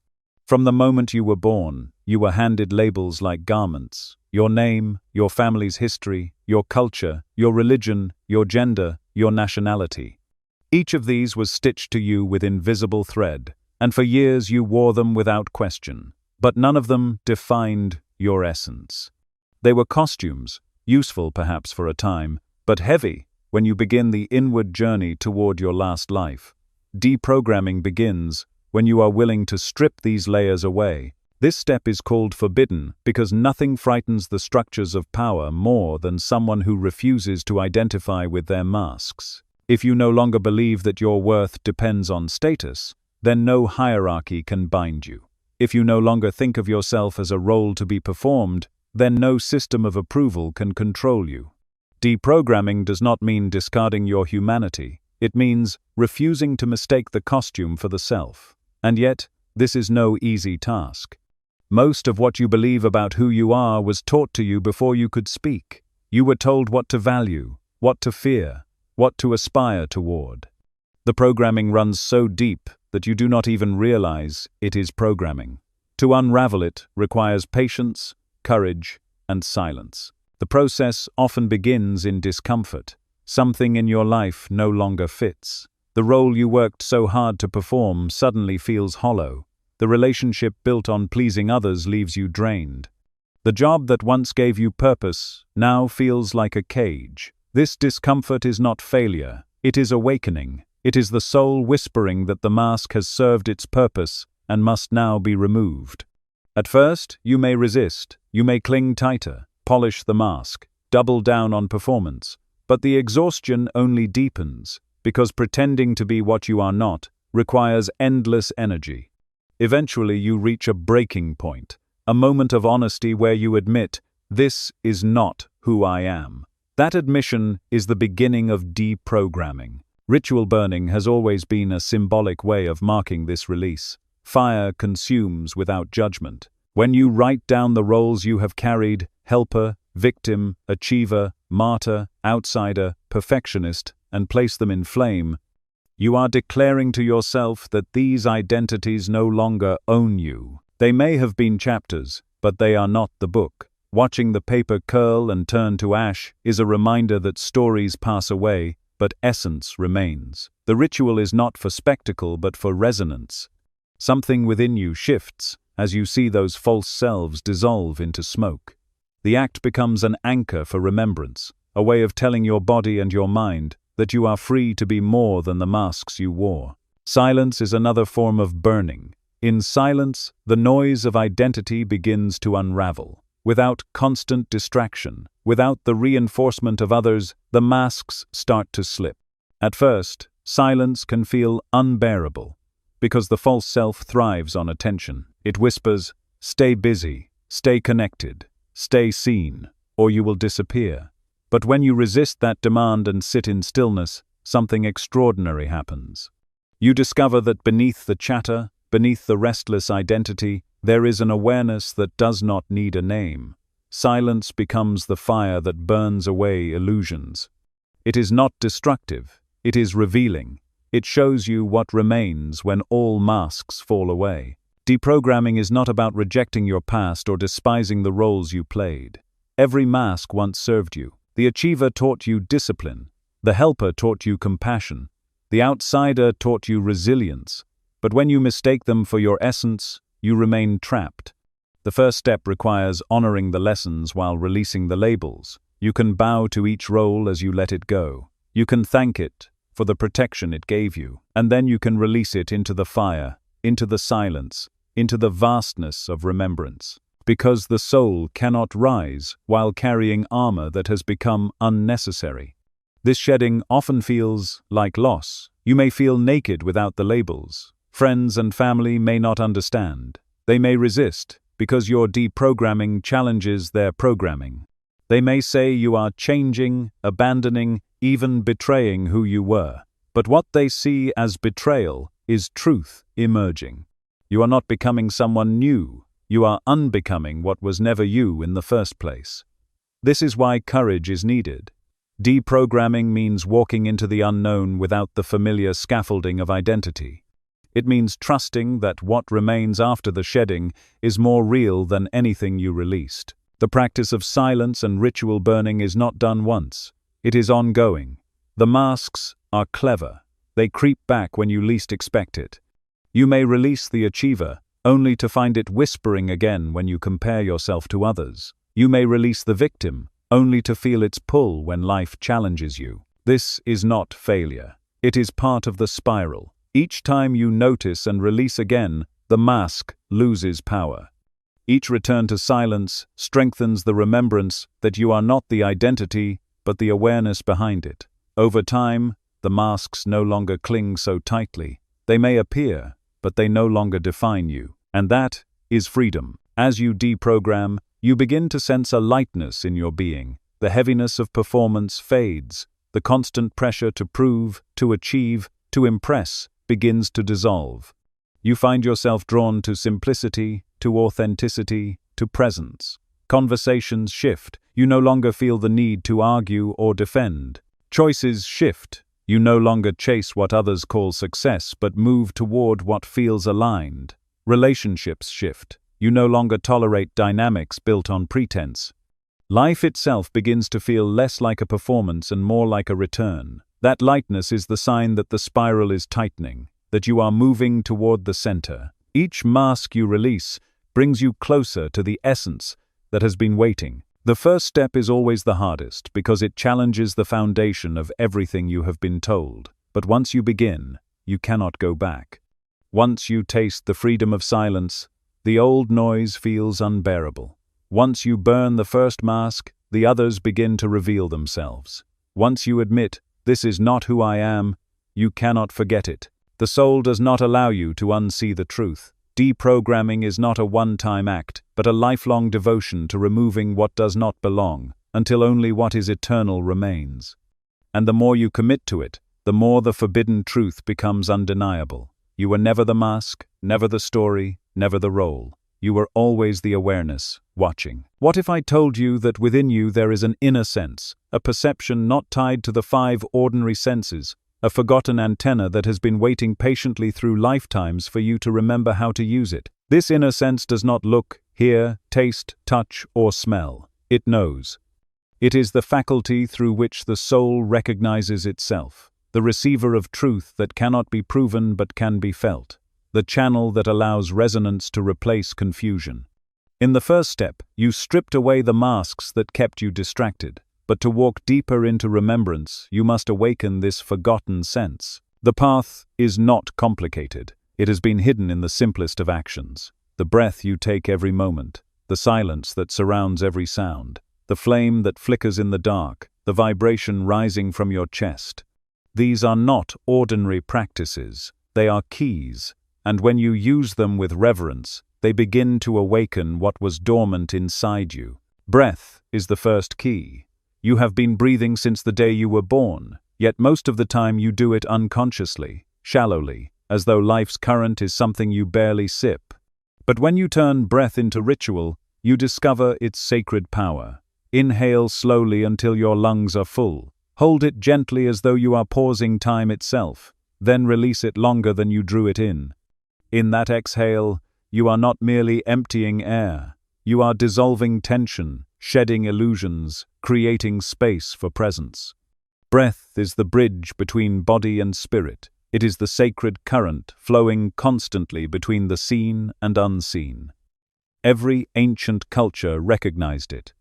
From the moment you were born, you were handed labels like garments: your name, your family's history, your culture, your religion, your gender, your nationality. Each of these was stitched to you with invisible thread, and for years you wore them without question. But none of them defined your essence. They were costumes, useful perhaps for a time, but heavy when you begin the inward journey toward your last life. Deprogramming begins when you are willing to strip these layers away. This step is called forbidden because nothing frightens the structures of power more than someone who refuses to identify with their masks. If you no longer believe that your worth depends on status, then no hierarchy can bind you. If you no longer think of yourself as a role to be performed, then no system of approval can control you. Deprogramming does not mean discarding your humanity. It means refusing to mistake the costume for the self. And yet, this is no easy task. Most of what you believe about who you are was taught to you before you could speak. You were told what to value, what to fear, what to aspire toward. The programming runs so deep that you do not even realize it is programming. To unravel it requires patience, courage, and silence. The process often begins in discomfort. Something in your life no longer fits. The role you worked so hard to perform suddenly feels hollow. The relationship built on pleasing others leaves you drained. The job that once gave you purpose now feels like a cage. This discomfort is not failure, it is awakening. It is the soul whispering that the mask has served its purpose and must now be removed. At first, you may resist, you may cling tighter, polish the mask, double down on performance, but the exhaustion only deepens, because pretending to be what you are not requires endless energy. Eventually you reach a breaking point, a moment of honesty where you admit, "This is not who I am." That admission is the beginning of deprogramming. Ritual burning has always been a symbolic way of marking this release. Fire consumes without judgment. When you write down the roles you have carried, helper, victim, achiever, martyr, outsider, perfectionist, and place them in flame, you are declaring to yourself that these identities no longer own you. They may have been chapters, but they are not the book. Watching the paper curl and turn to ash is a reminder that stories pass away, but essence remains. The ritual is not for spectacle but for resonance. Something within you shifts as you see those false selves dissolve into smoke. The act becomes an anchor for remembrance, a way of telling your body and your mind that you are free to be more than the masks you wore. Silence is another form of burning. In silence, the noise of identity begins to unravel. Without constant distraction, without the reinforcement of others, the masks start to slip. At first, silence can feel unbearable, because the false self thrives on attention. It whispers, "Stay busy, stay connected, stay seen, or you will disappear." But when you resist that demand and sit in stillness, something extraordinary happens. You discover that beneath the chatter, beneath the restless identity, there is an awareness that does not need a name. Silence becomes the fire that burns away illusions. It is not destructive, it is revealing. It shows you what remains when all masks fall away. Deprogramming is not about rejecting your past or despising the roles you played. Every mask once served you. The achiever taught you discipline. The helper taught you compassion. The outsider taught you resilience. But when you mistake them for your essence, you remain trapped. The first step requires honoring the lessons while releasing the labels. You can bow to each role as you let it go. You can thank it for the protection it gave you, and then you can release it into the fire, into the silence, into the vastness of remembrance. Because the soul cannot rise while carrying armor that has become unnecessary. This shedding often feels like loss. You may feel naked without the labels. Friends and family may not understand. They may resist, because your deprogramming challenges their programming. They may say you are changing, abandoning, even betraying who you were. But what they see as betrayal is truth emerging. You are not becoming someone new, you are unbecoming what was never you in the first place. This is why courage is needed. Deprogramming means walking into the unknown without the familiar scaffolding of identity. It means trusting that what remains after the shedding is more real than anything you released. The practice of silence and ritual burning is not done once. It is ongoing. The masks are clever. They creep back when you least expect it. You may release the achiever, only to find it whispering again when you compare yourself to others. You may release the victim, only to feel its pull when life challenges you. This is not failure. It is part of the spiral. Each time you notice and release again, the mask loses power. Each return to silence strengthens the remembrance that you are not the identity, but the awareness behind it. Over time, the masks no longer cling so tightly. They may appear, but they no longer define you. And that is freedom. As you deprogram, you begin to sense a lightness in your being. The heaviness of performance fades. The constant pressure to prove, to achieve, to impress begins to dissolve. You find yourself drawn to simplicity, to authenticity, to presence. Conversations shift. You no longer feel the need to argue or defend. Choices shift. You no longer chase what others call success, but move toward what feels aligned. Relationships shift. You no longer tolerate dynamics built on pretense. Life itself begins to feel less like a performance and more like a return. That lightness is the sign that the spiral is tightening, that you are moving toward the center. Each mask you release brings you closer to the essence that has been waiting. The first step is always the hardest because it challenges the foundation of everything you have been told. But once you begin, you cannot go back. Once you taste the freedom of silence, the old noise feels unbearable. Once you burn the first mask, the others begin to reveal themselves. Once you admit, "This is not who I am," you cannot forget it. The soul does not allow you to unsee the truth. Deprogramming is not a one-time act, but a lifelong devotion to removing what does not belong, until only what is eternal remains. And the more you commit to it, the more the forbidden truth becomes undeniable. You were never the mask, never the story, never the role. You were always the awareness, watching. What if I told you that within you there is an inner sense, a perception not tied to the 5 ordinary senses, a forgotten antenna that has been waiting patiently through lifetimes for you to remember how to use it? This inner sense does not look, hear, taste, touch, or smell. It knows. It is the faculty through which the soul recognizes itself, the receiver of truth that cannot be proven but can be felt, the channel that allows resonance to replace confusion. In the first step, you stripped away the masks that kept you distracted. But to walk deeper into remembrance, you must awaken this forgotten sense. The path is not complicated. It has been hidden in the simplest of actions. The breath you take every moment, the silence that surrounds every sound, the flame that flickers in the dark, the vibration rising from your chest. These are not ordinary practices. They are keys, and when you use them with reverence, they begin to awaken what was dormant inside you. Breath is the first key. You have been breathing since the day you were born, yet most of the time you do it unconsciously, shallowly, as though life's current is something you barely sip. But when you turn breath into ritual, you discover its sacred power. Inhale slowly until your lungs are full. Hold it gently as though you are pausing time itself, then release it longer than you drew it in. In that exhale, you are not merely emptying air. You are dissolving tension, shedding illusions, creating space for presence. Breath is the bridge between body and spirit. It is the sacred current flowing constantly between the seen and unseen. Every ancient culture recognized it.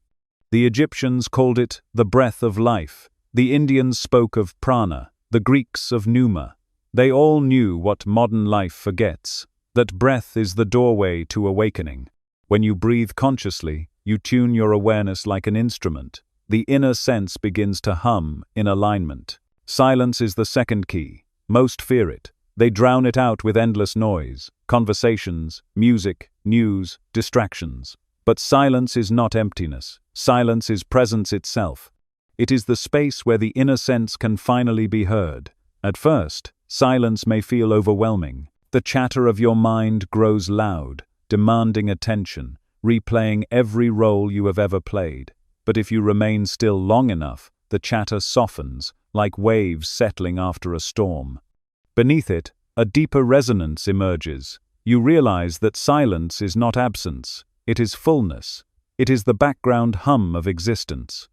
The Egyptians called it the breath of life. The Indians spoke of prana, the Greeks of pneuma. They all knew what modern life forgets, that breath is the doorway to awakening. When you breathe consciously, you tune your awareness like an instrument. The inner sense begins to hum in alignment. Silence is the second key. Most fear it. They drown it out with endless noise, conversations, music, news, distractions. But silence is not emptiness. Silence is presence itself. It is the space where the inner sense can finally be heard. At first, silence may feel overwhelming. The chatter of your mind grows loud, demanding attention, replaying every role you have ever played. But if you remain still long enough, the chatter softens, like waves settling after a storm. Beneath it, a deeper resonance emerges. You realize that silence is not absence, it is fullness. It is the background hum of existence.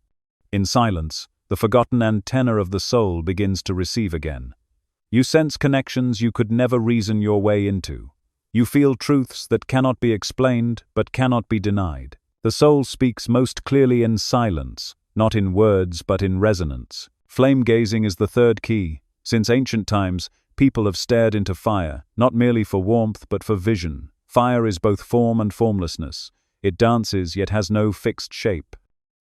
In silence, the forgotten antenna of the soul begins to receive again. You sense connections you could never reason your way into. You feel truths that cannot be explained but cannot be denied. The soul speaks most clearly in silence, not in words but in resonance. Flame gazing is the third key. Since ancient times, people have stared into fire, not merely for warmth but for vision. Fire is both form and formlessness. It dances yet has no fixed shape.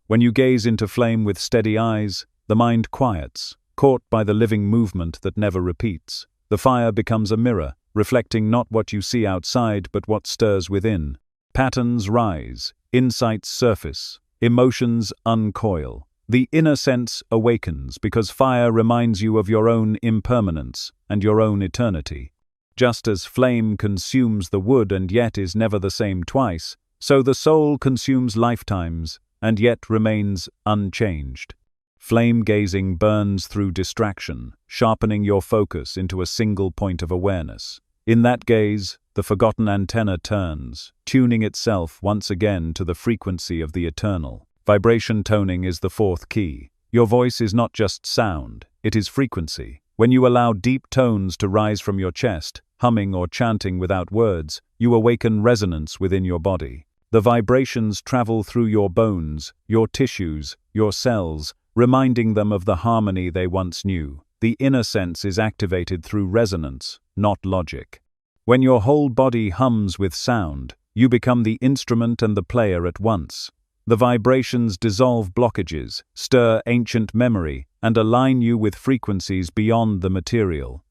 When you gaze into flame with steady eyes, the mind quiets, caught by the living movement that never repeats. The fire becomes a mirror, reflecting not what you see outside but what stirs within. Patterns rise, insights surface, emotions uncoil. The inner sense awakens because fire reminds you of your own impermanence and your own eternity. Just as flame consumes the wood and yet is never the same twice, so the soul consumes lifetimes and yet remains unchanged. Flame gazing burns through distraction, sharpening your focus into a single point of awareness. In that gaze, the forgotten antenna turns, tuning itself once again to the frequency of the eternal. Vibration toning is the fourth key. Your voice is not just sound, it is frequency. When you allow deep tones to rise from your chest, humming or chanting without words, you awaken resonance within your body. The vibrations travel through your bones, your tissues, your cells, reminding them of the harmony they once knew. The inner sense is activated through resonance, not logic. When your whole body hums with sound, you become the instrument and the player at once. The vibrations dissolve blockages, stir ancient memory, and align you with frequencies beyond the material.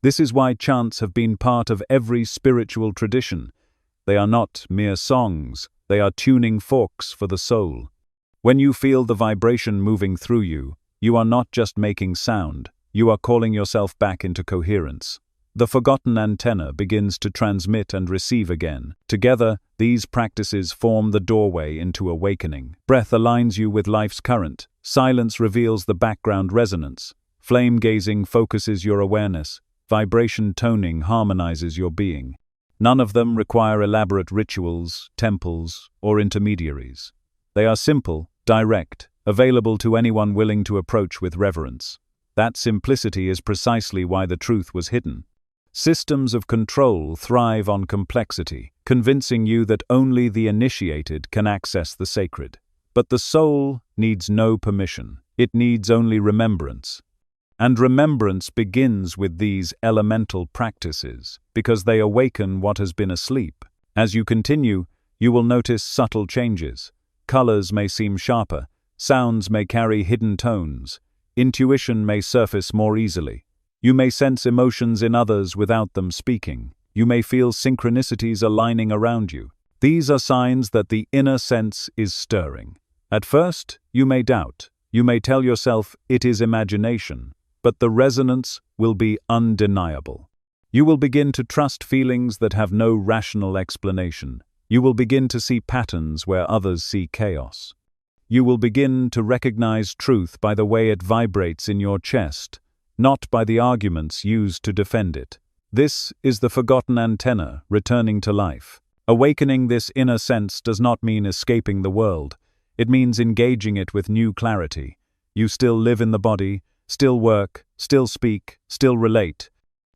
This is why chants have been part of every spiritual tradition. They are not mere songs, they are tuning forks for the soul. When you feel the vibration moving through you, you are not just making sound, you are calling yourself back into coherence. The forgotten antenna begins to transmit and receive again. Together, these practices form the doorway into awakening. Breath aligns you with life's current. Silence reveals the background resonance. Flame gazing focuses your awareness. Vibration toning harmonizes your being. None of them require elaborate rituals, temples, or intermediaries. They are simple, direct, available to anyone willing to approach with reverence. That simplicity is precisely why the truth was hidden. Systems of control thrive on complexity, convincing you that only the initiated can access the sacred. But the soul needs no permission. It needs only remembrance. And remembrance begins with these elemental practices, because they awaken what has been asleep. As you continue, you will notice subtle changes. Colors may seem sharper, sounds may carry hidden tones, intuition may surface more easily. You may sense emotions in others without them speaking. You may feel synchronicities aligning around you. These are signs that the inner sense is stirring. At first, you may doubt. You may tell yourself it is imagination, but the resonance will be undeniable. You will begin to trust feelings that have no rational explanation. You will begin to see patterns where others see chaos. You will begin to recognize truth by the way it vibrates in your chest, not by the arguments used to defend it. This is the forgotten antenna returning to life. Awakening this inner sense does not mean escaping the world. It means engaging it with new clarity. You still live in the body, still work, still speak, still relate.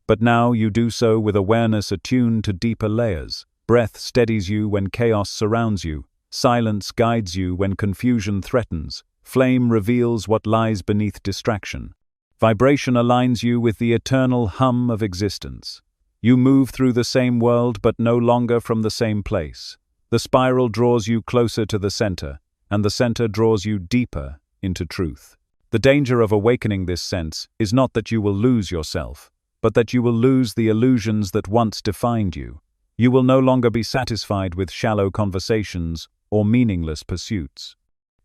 But now you do so with awareness attuned to deeper layers. Breath steadies you when chaos surrounds you. Silence guides you when confusion threatens. Flame reveals what lies beneath distraction. Vibration aligns you with the eternal hum of existence. You move through the same world but no longer from the same place. The spiral draws you closer to the center, and the center draws you deeper into truth. The danger of awakening this sense is not that you will lose yourself, but that you will lose the illusions that once defined you. You will no longer be satisfied with shallow conversations or meaningless pursuits.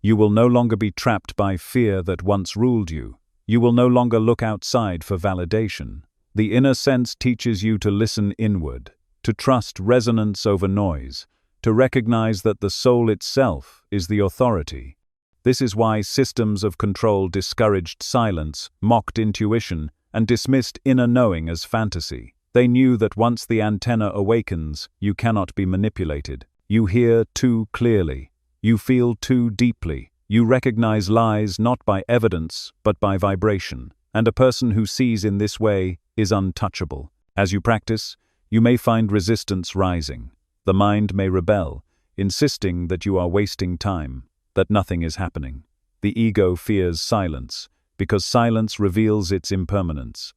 You will no longer be trapped by fear that once ruled you. You will no longer look outside for validation. The inner sense teaches you to listen inward, to trust resonance over noise, to recognize that the soul itself is the authority. This is why systems of control discouraged silence, mocked intuition, and dismissed inner knowing as fantasy. They knew that once the antenna awakens, you cannot be manipulated. You hear too clearly. You feel too deeply. You recognize lies not by evidence, but by vibration. And a person who sees in this way is untouchable. As you practice, you may find resistance rising. The mind may rebel, insisting that you are wasting time, that nothing is happening. The ego fears silence, because silence reveals its impermanence.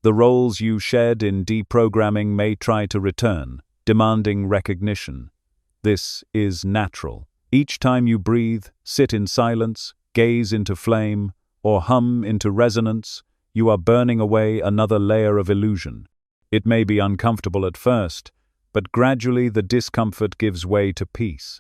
The roles you shed in deprogramming may try to return, demanding recognition. This is natural. Each time you breathe, sit in silence, gaze into flame, or hum into resonance, you are burning away another layer of illusion. It may be uncomfortable at first, but gradually the discomfort gives way to peace.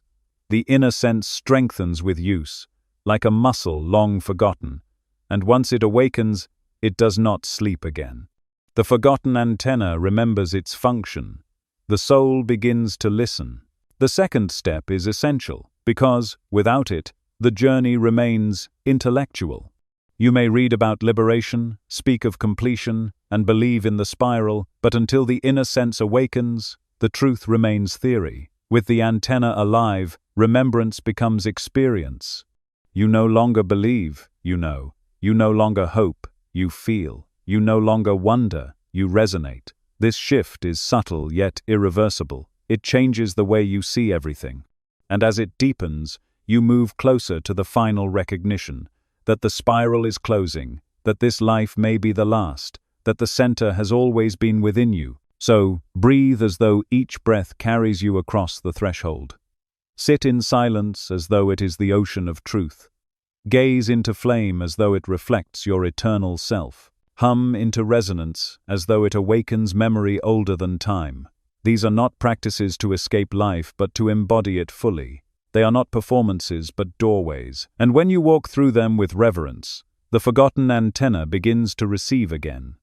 The inner sense strengthens with use, like a muscle long forgotten, and once it awakens, it does not sleep again. The forgotten antenna remembers its function. The soul begins to listen. The second step is essential, because, without it, the journey remains intellectual. You may read about liberation, speak of completion, and believe in the spiral, but until the inner sense awakens, the truth remains theory. With the antenna alive, remembrance becomes experience. You no longer believe, you know. You no longer hope, you feel. You no longer wonder, you resonate. This shift is subtle yet irreversible. It changes the way you see everything. And as it deepens, you move closer to the final recognition that the spiral is closing, that this life may be the last, that the center has always been within you. So, breathe as though each breath carries you across the threshold. Sit in silence as though it is the ocean of truth. Gaze into flame as though it reflects your eternal self. Hum into resonance as though it awakens memory older than time. These are not practices to escape life, but to embody it fully. They are not performances, but doorways. And when you walk through them with reverence, the forgotten antenna begins to receive again.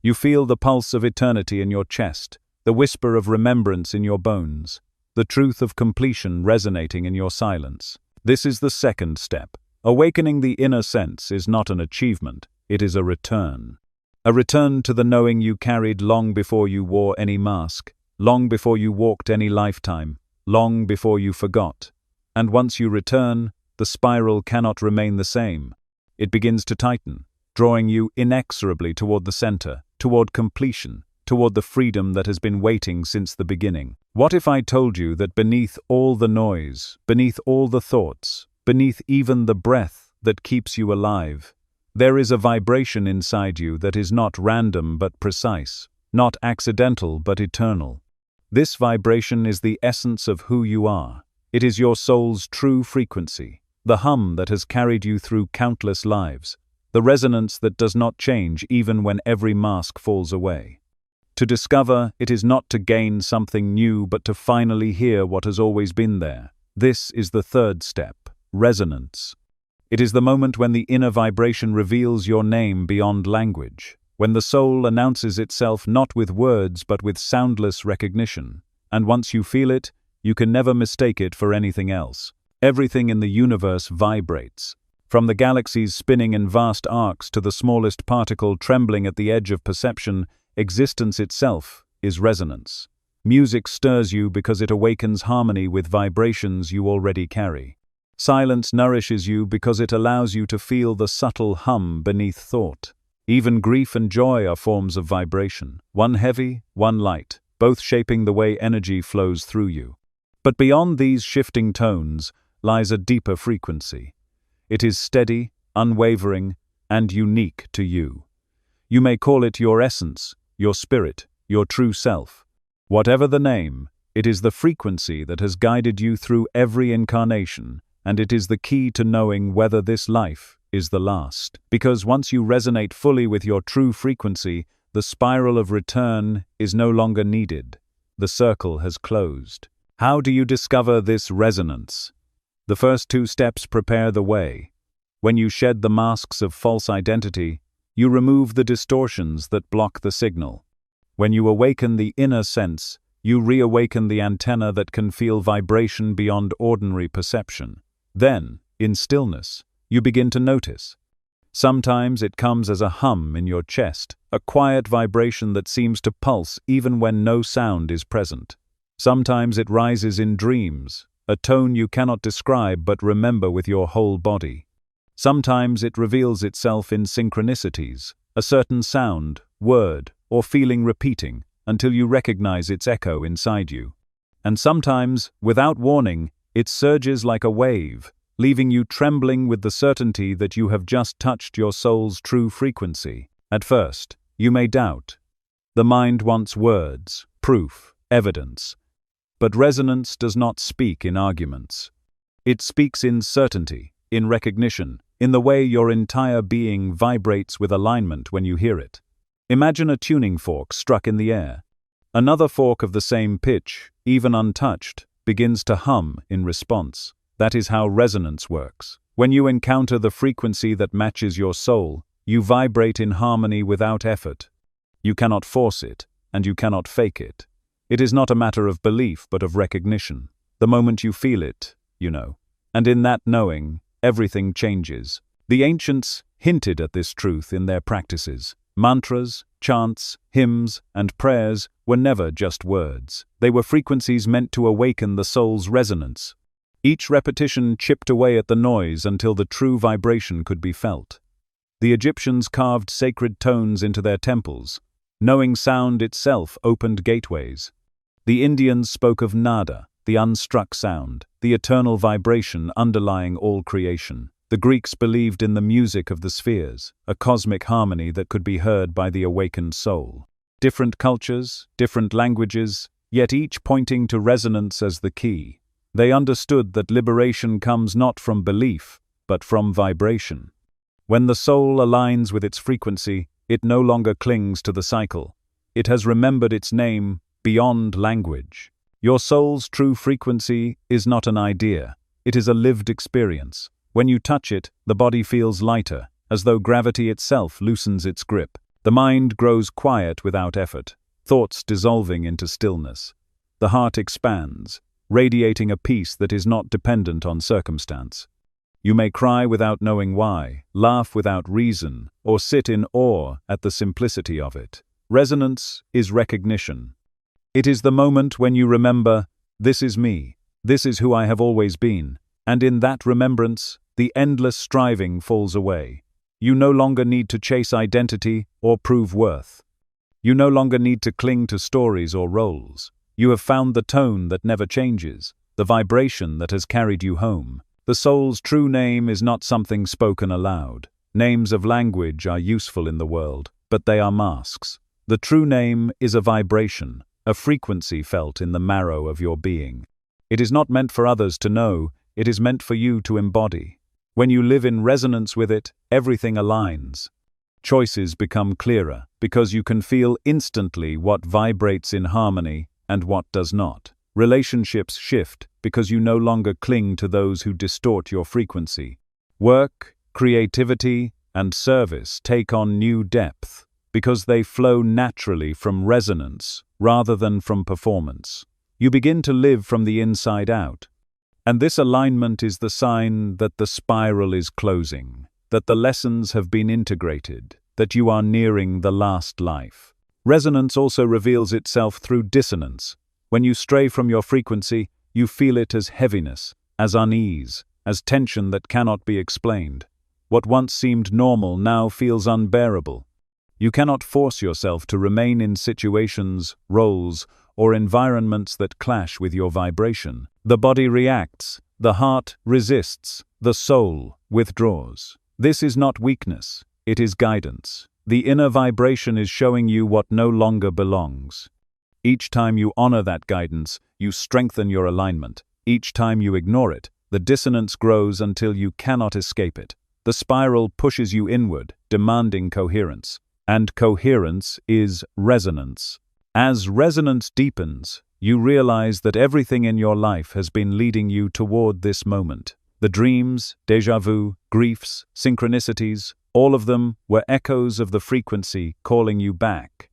You feel the pulse of eternity in your chest, the whisper of remembrance in your bones, the truth of completion resonating in your silence. This is the second step. Awakening the inner sense is not an achievement, it is a return. A return to the knowing you carried long before you wore any mask, long before you walked any lifetime, long before you forgot. And once you return, the spiral cannot remain the same. It begins to tighten, drawing you inexorably toward the center, toward completion, toward the freedom that has been waiting since the beginning. What if I told you that beneath all the noise, beneath all the thoughts, beneath even the breath that keeps you alive, there is a vibration inside you that is not random but precise, not accidental but eternal. This vibration is the essence of who you are. It is your soul's true frequency, the hum that has carried you through countless lives, the resonance that does not change even when every mask falls away. To discover it is not to gain something new but to finally hear what has always been there. This is the third step, resonance. It is the moment when the inner vibration reveals your name beyond language, when the soul announces itself not with words but with soundless recognition. And once you feel it, you can never mistake it for anything else. Everything in the universe vibrates. From the galaxies spinning in vast arcs to the smallest particle trembling at the edge of perception, existence itself is resonance. Music stirs you because it awakens harmony with vibrations you already carry. Silence nourishes you because it allows you to feel the subtle hum beneath thought. Even grief and joy are forms of vibration, one heavy, one light, both shaping the way energy flows through you. But beyond these shifting tones lies a deeper frequency. It is steady, unwavering, and unique to you. You may call it your essence, your spirit, your true self. Whatever the name, it is the frequency that has guided you through every incarnation, and it is the key to knowing whether this life is the last. Because once you resonate fully with your true frequency, the spiral of return is no longer needed. The circle has closed. How do you discover this resonance? The first two steps prepare the way. When you shed the masks of false identity, you remove the distortions that block the signal. When you awaken the inner sense, you reawaken the antenna that can feel vibration beyond ordinary perception. Then, in stillness, you begin to notice. Sometimes it comes as a hum in your chest, a quiet vibration that seems to pulse even when no sound is present. Sometimes it rises in dreams, a tone you cannot describe but remember with your whole body. Sometimes it reveals itself in synchronicities, a certain sound, word, or feeling repeating, until you recognize its echo inside you. And sometimes, without warning, it surges like a wave, leaving you trembling with the certainty that you have just touched your soul's true frequency. At first, you may doubt. The mind wants words, proof, evidence. But resonance does not speak in arguments. It speaks in certainty, in recognition, in the way your entire being vibrates with alignment when you hear it. Imagine a tuning fork struck in the air. Another fork of the same pitch, even untouched, begins to hum in response. That is how resonance works. When you encounter the frequency that matches your soul, you vibrate in harmony without effort. You cannot force it, and you cannot fake it. It is not a matter of belief but of recognition. The moment you feel it, you know. And in that knowing, everything changes. The ancients hinted at this truth in their practices. Mantras, chants, hymns, and prayers were never just words. They were frequencies meant to awaken the soul's resonance. Each repetition chipped away at the noise until the true vibration could be felt. The Egyptians carved sacred tones into their temples. Knowing sound itself opened gateways. The Indians spoke of nada, the unstruck sound, the eternal vibration underlying all creation. The Greeks believed in the music of the spheres, a cosmic harmony that could be heard by the awakened soul. Different cultures, different languages, yet each pointing to resonance as the key. They understood that liberation comes not from belief, but from vibration. When the soul aligns with its frequency, it no longer clings to the cycle. It has remembered its name beyond language. Your soul's true frequency is not an idea, it is a lived experience. When you touch it, the body feels lighter, as though gravity itself loosens its grip. The mind grows quiet without effort, thoughts dissolving into stillness. The heart expands, radiating a peace that is not dependent on circumstance. You may cry without knowing why, laugh without reason, or sit in awe at the simplicity of it. Resonance is recognition. It is the moment when you remember, this is me, this is who I have always been, and in that remembrance, the endless striving falls away. You no longer need to chase identity or prove worth. You no longer need to cling to stories or roles. You have found the tone that never changes, the vibration that has carried you home. The soul's true name is not something spoken aloud. Names of language are useful in the world, but they are masks. The true name is a vibration, a frequency felt in the marrow of your being. It is not meant for others to know, it is meant for you to embody. When you live in resonance with it, everything aligns. Choices become clearer, because you can feel instantly what vibrates in harmony and what does not. Relationships shift, because you no longer cling to those who distort your frequency. Work, creativity, and service take on new depth, because they flow naturally from resonance rather than from performance. You begin to live from the inside out. And this alignment is the sign that the spiral is closing, that the lessons have been integrated, that you are nearing the last life. Resonance also reveals itself through dissonance. When you stray from your frequency, you feel it as heaviness, as unease, as tension that cannot be explained. What once seemed normal now feels unbearable. You cannot force yourself to remain in situations, roles, or environments that clash with your vibration. The body reacts, the heart resists, the soul withdraws. This is not weakness, it is guidance. The inner vibration is showing you what no longer belongs. Each time you honor that guidance, you strengthen your alignment. Each time you ignore it, the dissonance grows until you cannot escape it. The spiral pushes you inward, demanding coherence. And coherence is resonance. As resonance deepens, you realize that everything in your life has been leading you toward this moment. The dreams, déjà vu, griefs, synchronicities, all of them were echoes of the frequency calling you back.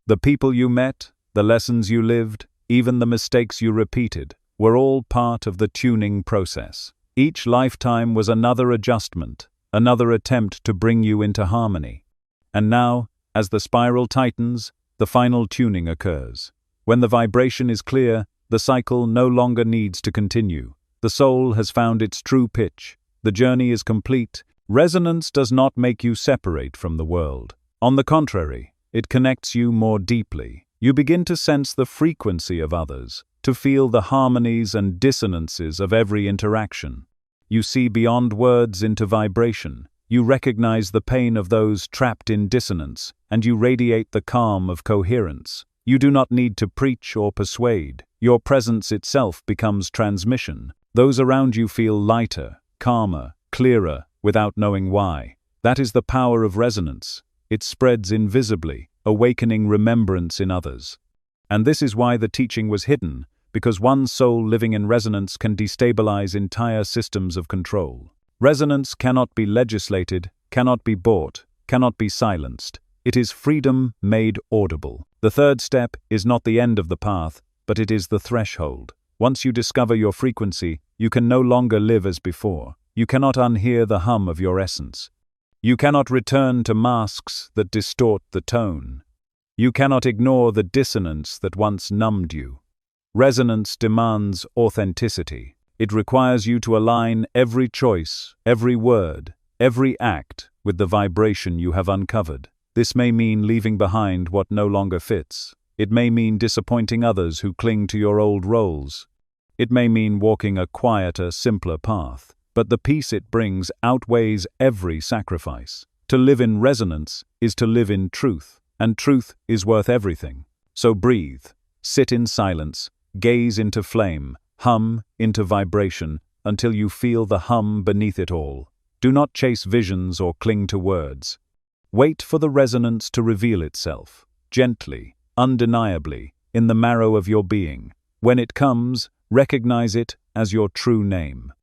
The people you met, the lessons you lived, even the mistakes you repeated, were all part of the tuning process. Each lifetime was another adjustment, another attempt to bring you into harmony. And now, as the spiral tightens, the final tuning occurs. When the vibration is clear, the cycle no longer needs to continue. The soul has found its true pitch. The journey is complete. Resonance does not make you separate from the world. On the contrary, it connects you more deeply. You begin to sense the frequency of others, to feel the harmonies and dissonances of every interaction. You see beyond words into vibration. You recognize the pain of those trapped in dissonance, and you radiate the calm of coherence. You do not need to preach or persuade. Your presence itself becomes transmission. Those around you feel lighter, calmer, clearer, without knowing why. That is the power of resonance. It spreads invisibly, awakening remembrance in others. And this is why the teaching was hidden, because one soul living in resonance can destabilize entire systems of control. Resonance cannot be legislated, cannot be bought, cannot be silenced. It is freedom made audible. The third step is not the end of the path, but it is the threshold. Once you discover your frequency, you can no longer live as before. You cannot unhear the hum of your essence. You cannot return to masks that distort the tone. You cannot ignore the dissonance that once numbed you. Resonance demands authenticity. It requires you to align every choice, every word, every act with the vibration you have uncovered. This may mean leaving behind what no longer fits. It may mean disappointing others who cling to your old roles. It may mean walking a quieter, simpler path. But the peace it brings outweighs every sacrifice. To live in resonance is to live in truth, and truth is worth everything. So breathe, sit in silence, gaze into flame, hum into vibration, until you feel the hum beneath it all. Do not chase visions or cling to words. Wait for the resonance to reveal itself, gently, undeniably, in the marrow of your being. When it comes, recognize it as your true name.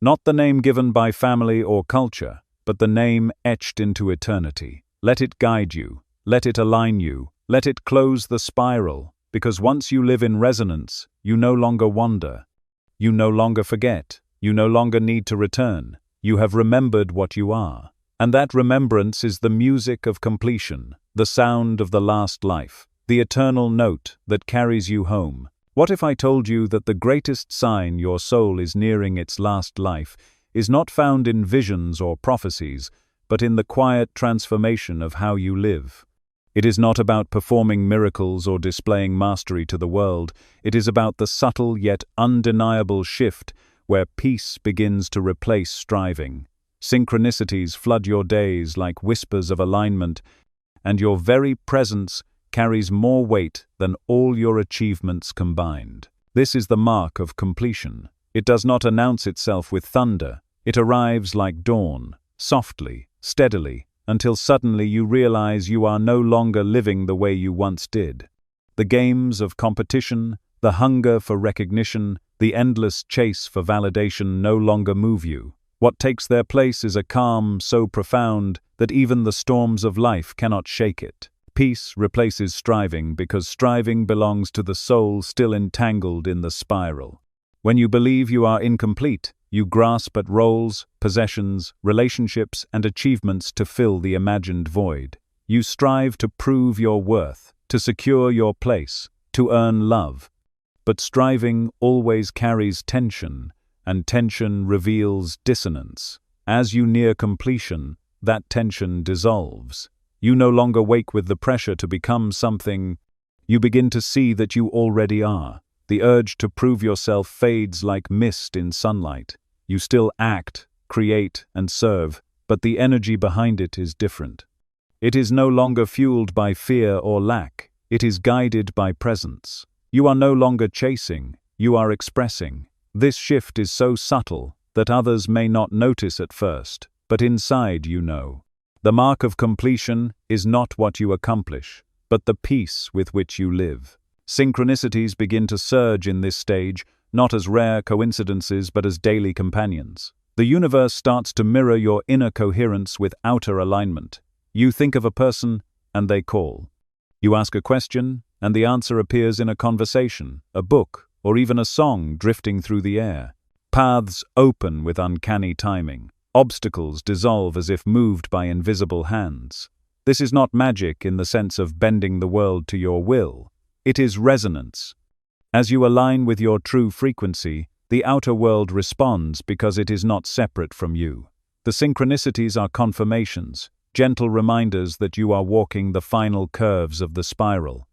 Not the name given by family or culture, but the name etched into eternity. Let it guide you, let it align you, let it close the spiral, because once you live in resonance, you no longer wander. You no longer forget, you no longer need to return. You have remembered what you are. And that remembrance is the music of completion, the sound of the last life, the eternal note that carries you home. What if I told you that the greatest sign your soul is nearing its last life is not found in visions or prophecies, but in the quiet transformation of how you live? It is not about performing miracles or displaying mastery to the world. It is about the subtle yet undeniable shift where peace begins to replace striving. Synchronicities flood your days like whispers of alignment, and your very presence carries more weight than all your achievements combined. This is the mark of completion. It does not announce itself with thunder. It arrives like dawn, softly, steadily, until suddenly you realize you are no longer living the way you once did. The games of competition, the hunger for recognition, the endless chase for validation no longer move you. What takes their place is a calm so profound that even the storms of life cannot shake it. Peace replaces striving because striving belongs to the soul still entangled in the spiral. When you believe you are incomplete, you grasp at roles, possessions, relationships, and achievements to fill the imagined void. You strive to prove your worth, to secure your place, to earn love. But striving always carries tension, and tension reveals dissonance. As you near completion, that tension dissolves. You no longer wake with the pressure to become something. You begin to see that you already are. The urge to prove yourself fades like mist in sunlight. You still act, create, and serve, but the energy behind it is different. It is no longer fueled by fear or lack. It is guided by presence. You are no longer chasing, you are expressing. This shift is so subtle that others may not notice at first, but inside you know. The mark of completion is not what you accomplish, but the peace with which you live. Synchronicities begin to surge in this stage, not as rare coincidences but as daily companions. The universe starts to mirror your inner coherence with outer alignment. You think of a person, and they call. You ask a question, and the answer appears in a conversation, a book, or even a song drifting through the air. Paths open with uncanny timing. Obstacles dissolve as if moved by invisible hands. This is not magic in the sense of bending the world to your will. It is resonance. As you align with your true frequency, the outer world responds because it is not separate from you. The synchronicities are confirmations, gentle reminders that you are walking the final curves of the spiral.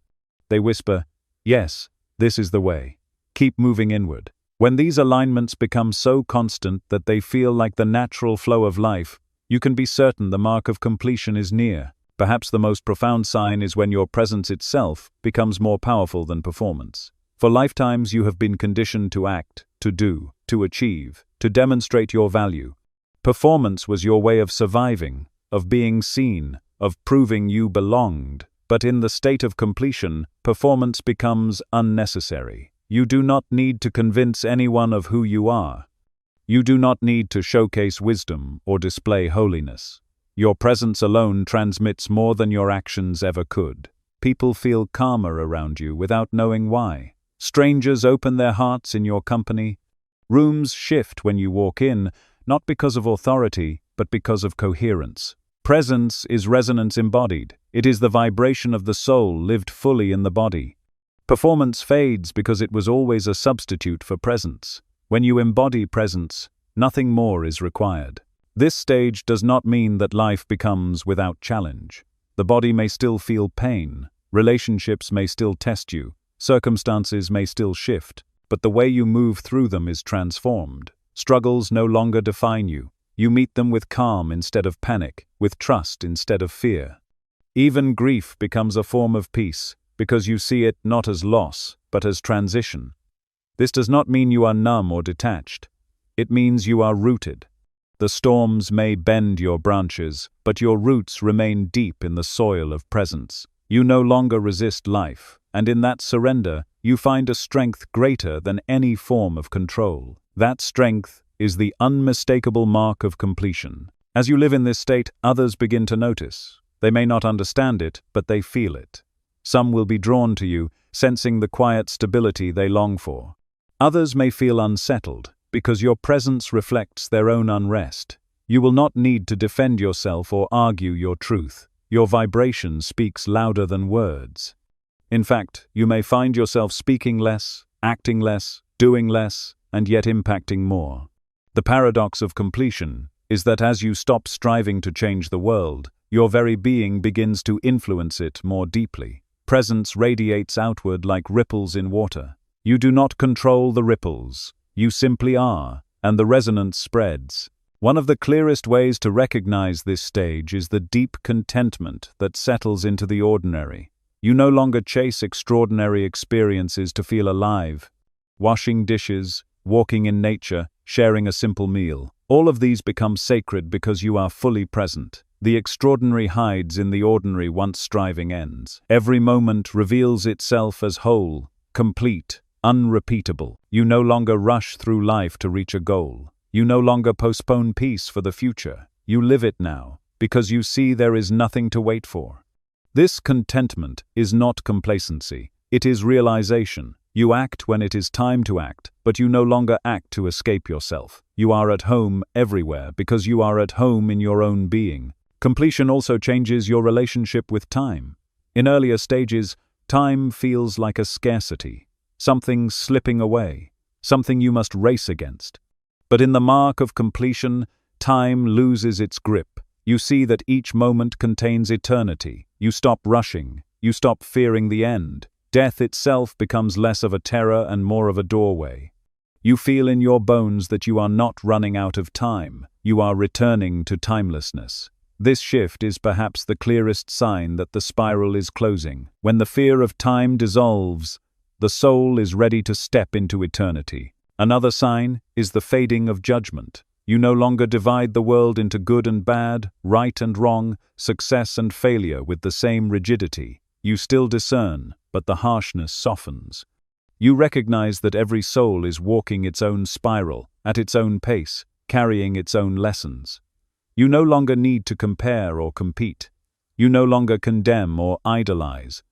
They whisper, "Yes, this is the way. Keep moving inward." When these alignments become so constant that they feel like the natural flow of life, you can be certain the mark of completion is near. Perhaps the most profound sign is when your presence itself becomes more powerful than performance. For lifetimes you have been conditioned to act, to do, to achieve, to demonstrate your value. Performance was your way of surviving, of being seen, of proving you belonged. But in the state of completion, performance becomes unnecessary. You do not need to convince anyone of who you are. You do not need to showcase wisdom or display holiness. Your presence alone transmits more than your actions ever could. People feel calmer around you without knowing why. Strangers open their hearts in your company. Rooms shift when you walk in, not because of authority, but because of coherence. Presence is resonance embodied. It is the vibration of the soul lived fully in the body. Performance fades because it was always a substitute for presence. When you embody presence, nothing more is required. This stage does not mean that life becomes without challenge. The body may still feel pain, relationships may still test you, circumstances may still shift, but the way you move through them is transformed. Struggles no longer define you. You meet them with calm instead of panic, with trust instead of fear. Even grief becomes a form of peace, because you see it not as loss, but as transition. This does not mean you are numb or detached. It means you are rooted. The storms may bend your branches, but your roots remain deep in the soil of presence. You no longer resist life, and in that surrender, you find a strength greater than any form of control. That strength is the unmistakable mark of completion. As you live in this state, others begin to notice. They may not understand it, but they feel it. Some will be drawn to you, sensing the quiet stability they long for. Others may feel unsettled, because your presence reflects their own unrest. You will not need to defend yourself or argue your truth. Your vibration speaks louder than words. In fact, you may find yourself speaking less, acting less, doing less, and yet impacting more. The paradox of completion is that as you stop striving to change the world, your very being begins to influence it more deeply. Presence radiates outward like ripples in water. You do not control the ripples. You simply are, and the resonance spreads. One of the clearest ways to recognize this stage is the deep contentment that settles into the ordinary. You no longer chase extraordinary experiences to feel alive. Washing dishes, walking in nature, sharing a simple meal. All of these become sacred because you are fully present. The extraordinary hides in the ordinary once striving ends. Every moment reveals itself as whole, complete, unrepeatable. You no longer rush through life to reach a goal. You no longer postpone peace for the future. You live it now, because you see there is nothing to wait for. This contentment is not complacency. It is realization. You act when it is time to act, but you no longer act to escape yourself. You are at home everywhere because you are at home in your own being. Completion also changes your relationship with time. In earlier stages, time feels like a scarcity, something slipping away, something you must race against. But in the mark of completion, time loses its grip. You see that each moment contains eternity. You stop rushing. You stop fearing the end. Death itself becomes less of a terror and more of a doorway. You feel in your bones that you are not running out of time. You are returning to timelessness. This shift is perhaps the clearest sign that the spiral is closing. When the fear of time dissolves, the soul is ready to step into eternity. Another sign is the fading of judgment. You no longer divide the world into good and bad, right and wrong, success and failure with the same rigidity. You still discern, but the harshness softens. You recognize that every soul is walking its own spiral, at its own pace, carrying its own lessons. You no longer need to compare or compete. You no longer condemn or idolize.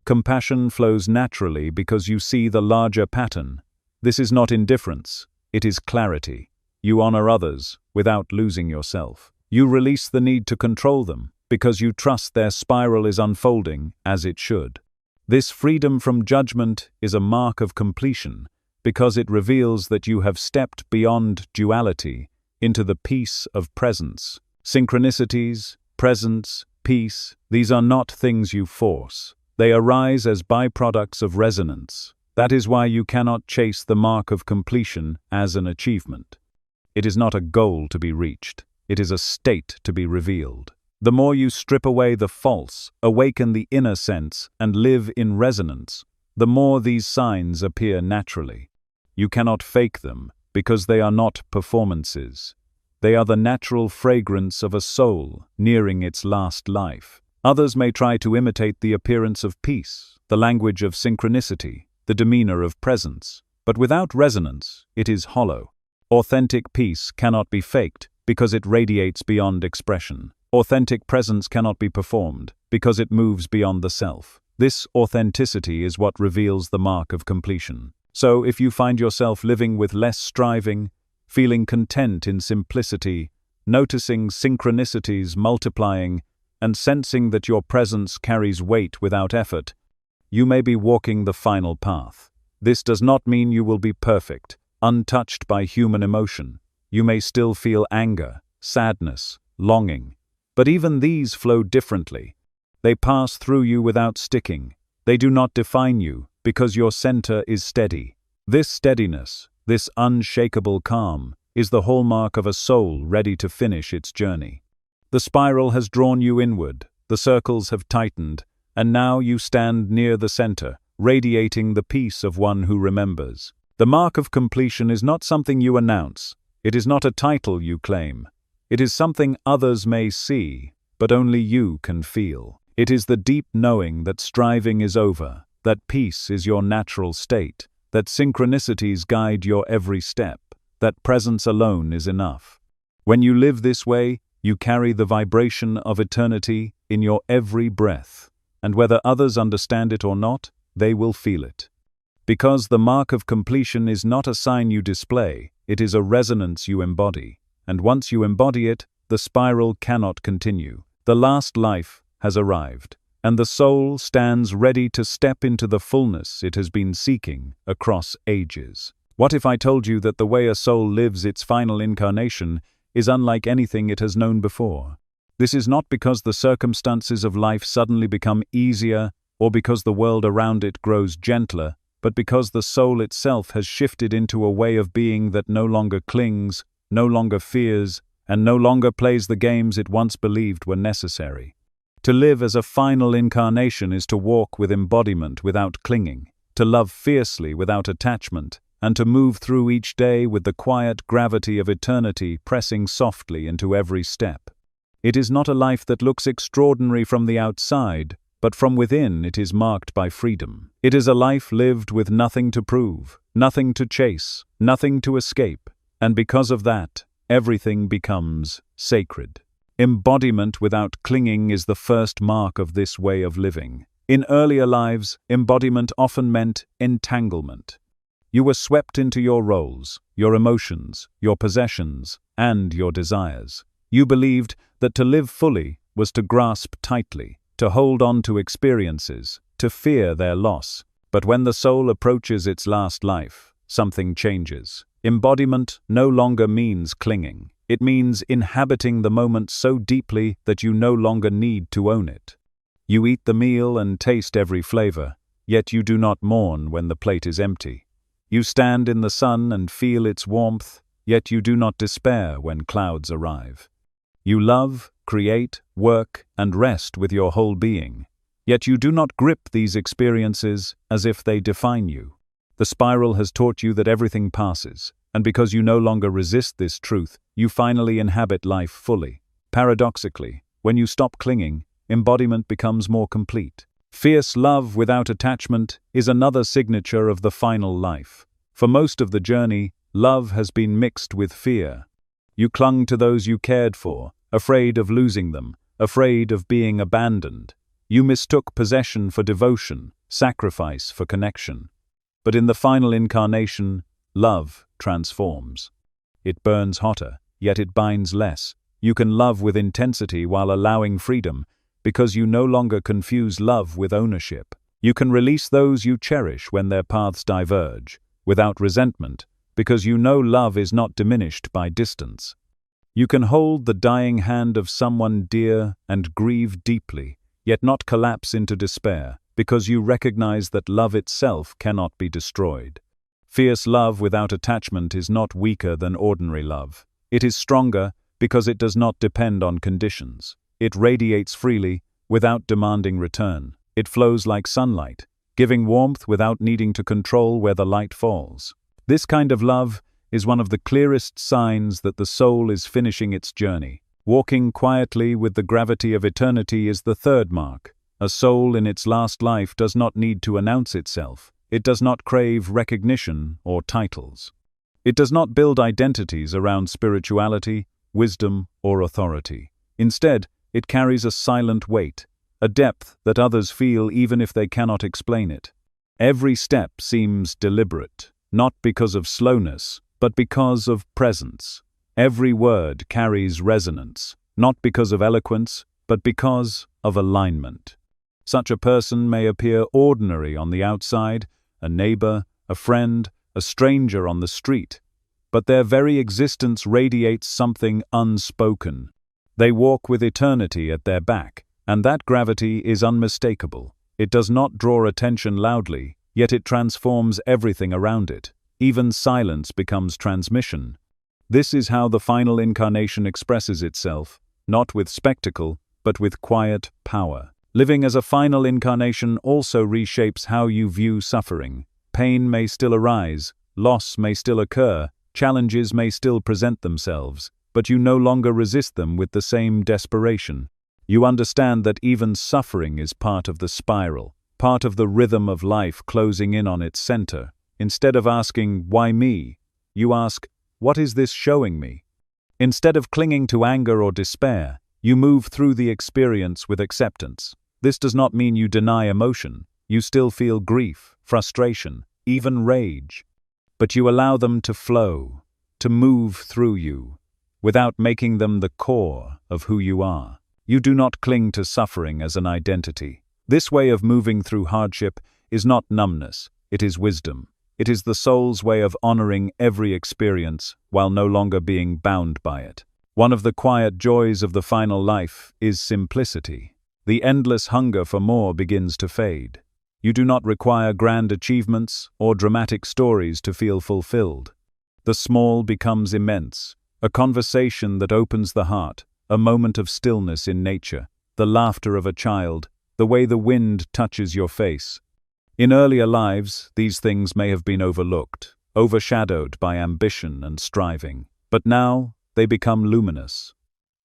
Compassion flows naturally because you see the larger pattern. This is not indifference, it is clarity. You honor others without losing yourself. You release the need to control them because you trust their spiral is unfolding as it should. This freedom from judgment is a mark of completion because it reveals that you have stepped beyond duality into the peace of presence. Synchronicities, presence, peace, these are not things you force. They arise as byproducts of resonance. That is why you cannot chase the mark of completion as an achievement. It is not a goal to be reached. It is a state to be revealed. The more you strip away the false, awaken the inner sense, and live in resonance, the more these signs appear naturally. You cannot fake them because they are not performances. They are the natural fragrance of a soul nearing its last life. Others may try to imitate the appearance of peace, the language of synchronicity, the demeanor of presence, but without resonance, it is hollow. Authentic peace cannot be faked because it radiates beyond expression. Authentic presence cannot be performed because it moves beyond the self. This authenticity is what reveals the mark of completion. So, if you find yourself living with less striving, feeling content in simplicity, noticing synchronicities multiplying, and sensing that your presence carries weight without effort, you may be walking the final path. This does not mean you will be perfect, untouched by human emotion. You may still feel anger, sadness, longing. But even these flow differently. They pass through you without sticking. They do not define you because your center is steady. This steadiness, this unshakable calm, is the hallmark of a soul ready to finish its journey. The spiral has drawn you inward, the circles have tightened, and now you stand near the center, radiating the peace of one who remembers. The mark of completion is not something you announce. It is not a title you claim. It is something others may see, but only you can feel. It is the deep knowing that striving is over, that peace is your natural state, that synchronicities guide your every step, that presence alone is enough. When you live this way, you carry the vibration of eternity in your every breath, and whether others understand it or not, they will feel it. Because the mark of completion is not a sign you display, it is a resonance you embody. And once you embody it, the spiral cannot continue. The last life has arrived, and the soul stands ready to step into the fullness it has been seeking across ages. What if I told you that the way a soul lives its final incarnation is unlike anything it has known before? This is not because the circumstances of life suddenly become easier or because the world around it grows gentler, but because the soul itself has shifted into a way of being that no longer clings, no longer fears, and no longer plays the games it once believed were necessary. To live as a final incarnation is to walk with embodiment without clinging, to love fiercely without attachment, and to move through each day with the quiet gravity of eternity pressing softly into every step. It is not a life that looks extraordinary from the outside, but from within it is marked by freedom. It is a life lived with nothing to prove, nothing to chase, nothing to escape. And because of that, everything becomes sacred. Embodiment without clinging is the first mark of this way of living. In earlier lives, embodiment often meant entanglement. You were swept into your roles, your emotions, your possessions, and your desires. You believed that to live fully was to grasp tightly, to hold on to experiences, to fear their loss. But when the soul approaches its last life, something changes. Embodiment no longer means clinging. It means inhabiting the moment so deeply that you no longer need to own it. You eat the meal and taste every flavor, yet you do not mourn when the plate is empty. You stand in the sun and feel its warmth, yet you do not despair when clouds arrive. You love, create, work, and rest with your whole being, yet you do not grip these experiences as if they define you. The spiral has taught you that everything passes, and because you no longer resist this truth, you finally inhabit life fully. Paradoxically, when you stop clinging, embodiment becomes more complete. Fierce love without attachment is another signature of the final life. For most of the journey, love has been mixed with fear. You clung to those you cared for, afraid of losing them, afraid of being abandoned. You mistook possession for devotion, sacrifice for connection. But in the final incarnation, love transforms. It burns hotter, yet it binds less. You can love with intensity while allowing freedom, because you no longer confuse love with ownership. You can release those you cherish when their paths diverge, without resentment, because you know love is not diminished by distance. You can hold the dying hand of someone dear and grieve deeply, yet not collapse into despair, because you recognize that love itself cannot be destroyed. Fierce love without attachment is not weaker than ordinary love. It is stronger because it does not depend on conditions. It radiates freely, without demanding return. It flows like sunlight, giving warmth without needing to control where the light falls. This kind of love is one of the clearest signs that the soul is finishing its journey. Walking quietly with the gravity of eternity is the third mark. A soul in its last life does not need to announce itself. It does not crave recognition or titles. It does not build identities around spirituality, wisdom, or authority. Instead, it carries a silent weight, a depth that others feel even if they cannot explain it. Every step seems deliberate, not because of slowness, but because of presence. Every word carries resonance, not because of eloquence, but because of alignment. Such a person may appear ordinary on the outside, a neighbor, a friend, a stranger on the street, but their very existence radiates something unspoken. They walk with eternity at their back, and that gravity is unmistakable. It does not draw attention loudly, yet it transforms everything around it. Even silence becomes transmission. This is how the final incarnation expresses itself, not with spectacle, but with quiet power. Living as a final incarnation also reshapes how you view suffering. Pain may still arise, loss may still occur, challenges may still present themselves, but you no longer resist them with the same desperation. You understand that even suffering is part of the spiral, part of the rhythm of life closing in on its center. Instead of asking, "Why me?" you ask, "What is this showing me?" Instead of clinging to anger or despair, you move through the experience with acceptance. This does not mean you deny emotion. You still feel grief, frustration, even rage. But you allow them to flow, to move through you, without making them the core of who you are. You do not cling to suffering as an identity. This way of moving through hardship is not numbness, it is wisdom. It is the soul's way of honoring every experience while no longer being bound by it. One of the quiet joys of the final life is simplicity. The endless hunger for more begins to fade. You do not require grand achievements or dramatic stories to feel fulfilled. The small becomes immense, a conversation that opens the heart, a moment of stillness in nature, the laughter of a child, the way the wind touches your face. In earlier lives, these things may have been overlooked, overshadowed by ambition and striving, but now they become luminous.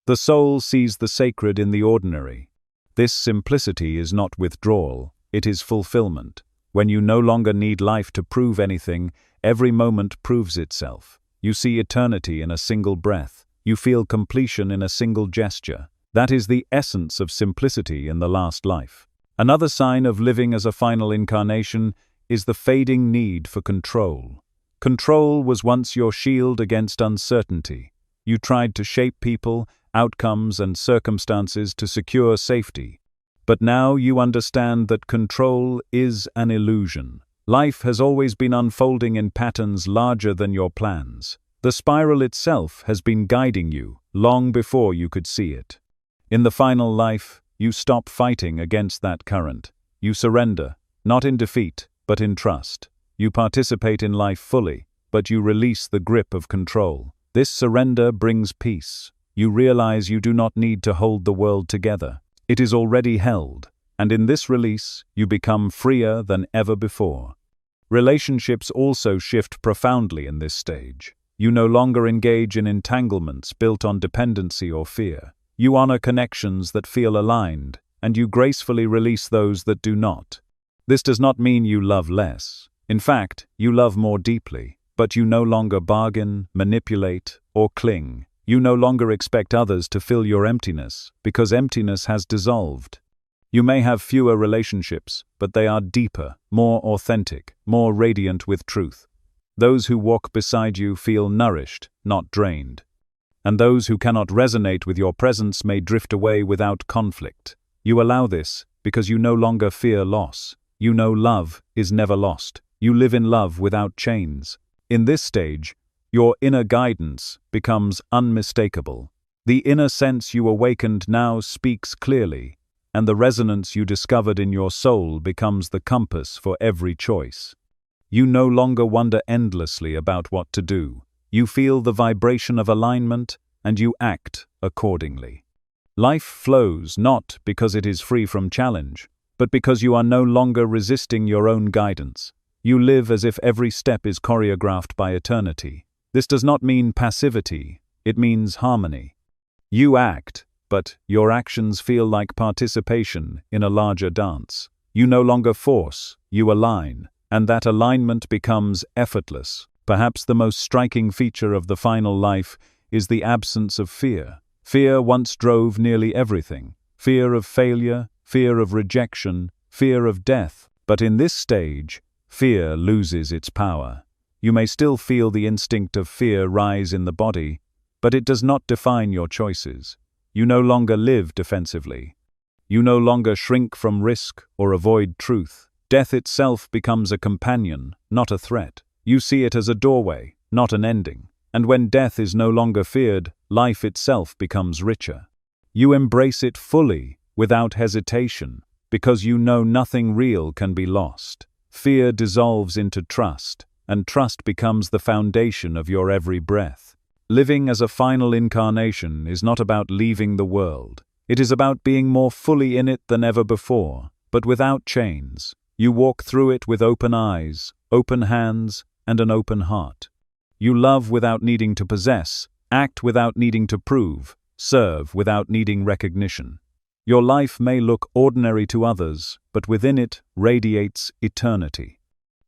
The soul sees the sacred in the ordinary. This simplicity is not withdrawal, it is fulfillment. When you no longer need life to prove anything, every moment proves itself. You see eternity in a single breath. You feel completion in a single gesture. That is the essence of simplicity in the last life. Another sign of living as a final incarnation is the fading need for control. Control was once your shield against uncertainty. You tried to shape people, outcomes, and circumstances to secure safety. But now you understand that control is an illusion. Life has always been unfolding in patterns larger than your plans. The spiral itself has been guiding you long before you could see it. In the final life, you stop fighting against that current. You surrender, not in defeat, but in trust. You participate in life fully, but you release the grip of control. This surrender brings peace. You realize you do not need to hold the world together. It is already held, and in this release, you become freer than ever before. Relationships also shift profoundly in this stage. You no longer engage in entanglements built on dependency or fear. You honor connections that feel aligned, and you gracefully release those that do not. This does not mean you love less. In fact, you love more deeply, but you no longer bargain, manipulate, or cling. You no longer expect others to fill your emptiness, because emptiness has dissolved. You may have fewer relationships, but they are deeper, more authentic, more radiant with truth. Those who walk beside you feel nourished, not drained. And those who cannot resonate with your presence may drift away without conflict. You allow this because you no longer fear loss. You know love is never lost. You live in love without chains. In this stage, your inner guidance becomes unmistakable. The inner sense you awakened now speaks clearly, and the resonance you discovered in your soul becomes the compass for every choice. You no longer wonder endlessly about what to do. You feel the vibration of alignment, and you act accordingly. Life flows not because it is free from challenge, but because you are no longer resisting your own guidance. You live as if every step is choreographed by eternity. This does not mean passivity, it means harmony. You act, but your actions feel like participation in a larger dance. You no longer force, you align, and that alignment becomes effortless. Perhaps the most striking feature of the final life is the absence of fear. Fear once drove nearly everything. Fear of failure, fear of rejection, fear of death. But in this stage, fear loses its power. You may still feel the instinct of fear rise in the body, but it does not define your choices. You no longer live defensively. You no longer shrink from risk or avoid truth. Death itself becomes a companion, not a threat. You see it as a doorway, not an ending. And when death is no longer feared, life itself becomes richer. You embrace it fully, without hesitation, because you know nothing real can be lost. Fear dissolves into trust, and trust becomes the foundation of your every breath. Living as a final incarnation is not about leaving the world. It is about being more fully in it than ever before, but without chains. You walk through it with open eyes, open hands, and an open heart. You love without needing to possess, act without needing to prove, serve without needing recognition. Your life may look ordinary to others, but within it radiates eternity.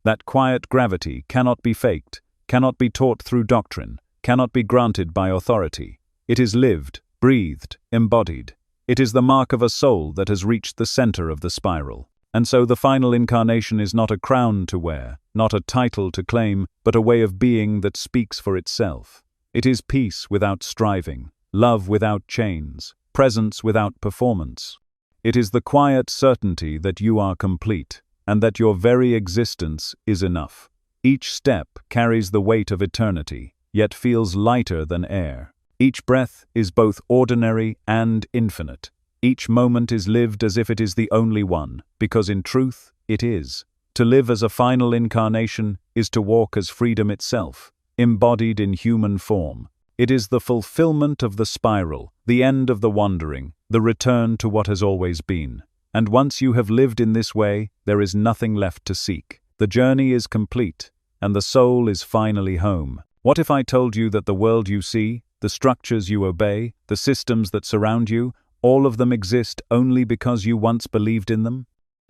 That quiet gravity cannot be faked, cannot be taught through doctrine, cannot be granted by authority. It is lived, breathed, embodied. It is the mark of a soul that has reached the center of the spiral. And so the final incarnation is not a crown to wear, not a title to claim, but a way of being that speaks for itself. It is peace without striving, love without chains, presence without performance. It is the quiet certainty that you are complete, and that your very existence is enough. Each step carries the weight of eternity, yet feels lighter than air. Each breath is both ordinary and infinite. Each moment is lived as if it is the only one, because in truth, it is. To live as a final incarnation is to walk as freedom itself, embodied in human form. It is the fulfillment of the spiral, the end of the wandering, the return to what has always been. And once you have lived in this way, there is nothing left to seek. The journey is complete, and the soul is finally home. What if I told you that the world you see, the structures you obey, the systems that surround you, all of them exist only because you once believed in them?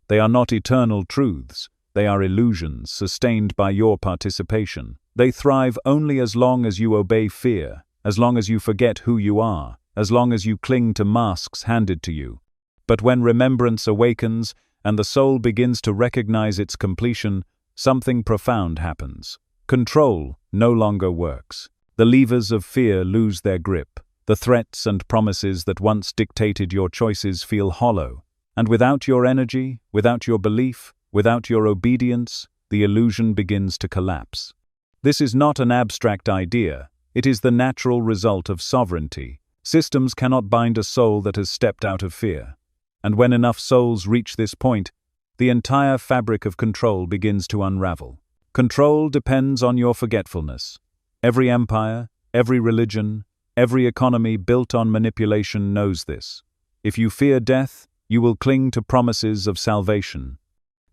They are not eternal truths. They are illusions sustained by your participation. They thrive only as long as you obey fear, as long as you forget who you are, as long as you cling to masks handed to you. But when remembrance awakens and the soul begins to recognize its completion, something profound happens. Control no longer works. The levers of fear lose their grip. The threats and promises that once dictated your choices feel hollow. And without your energy, without your belief, without your obedience, the illusion begins to collapse. This is not an abstract idea. It is the natural result of sovereignty. Systems cannot bind a soul that has stepped out of fear. And when enough souls reach this point, the entire fabric of control begins to unravel. Control depends on your forgetfulness. Every empire, every religion, every economy built on manipulation knows this. If you fear death, you will cling to promises of salvation.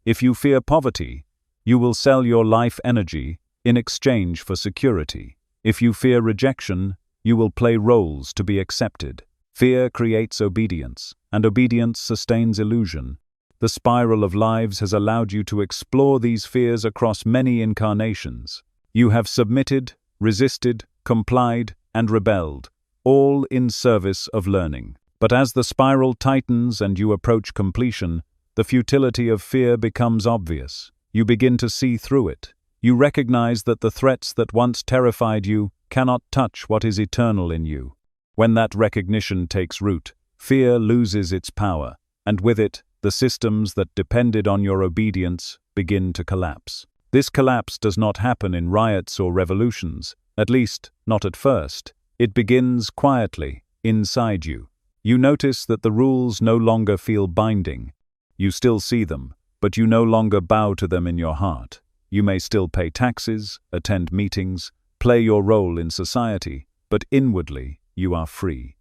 If you fear poverty, you will sell your life energy in exchange for security. If you fear rejection, you will play roles to be accepted. Fear creates obedience, and obedience sustains illusion. The spiral of lives has allowed you to explore these fears across many incarnations. You have submitted, resisted, complied, and rebelled. all in service of learning. But as the spiral tightens and you approach completion, the futility of fear becomes obvious. You begin to see through it. You recognize that the threats that once terrified you cannot touch what is eternal in you. When that recognition takes root, fear loses its power, and with it, the systems that depended on your obedience begin to collapse. This collapse does not happen in riots or revolutions, at least not at first. It begins quietly, inside you. You notice that the rules no longer feel binding. You still see them, but you no longer bow to them in your heart. You may still pay taxes, attend meetings, play your role in society, but inwardly you are free.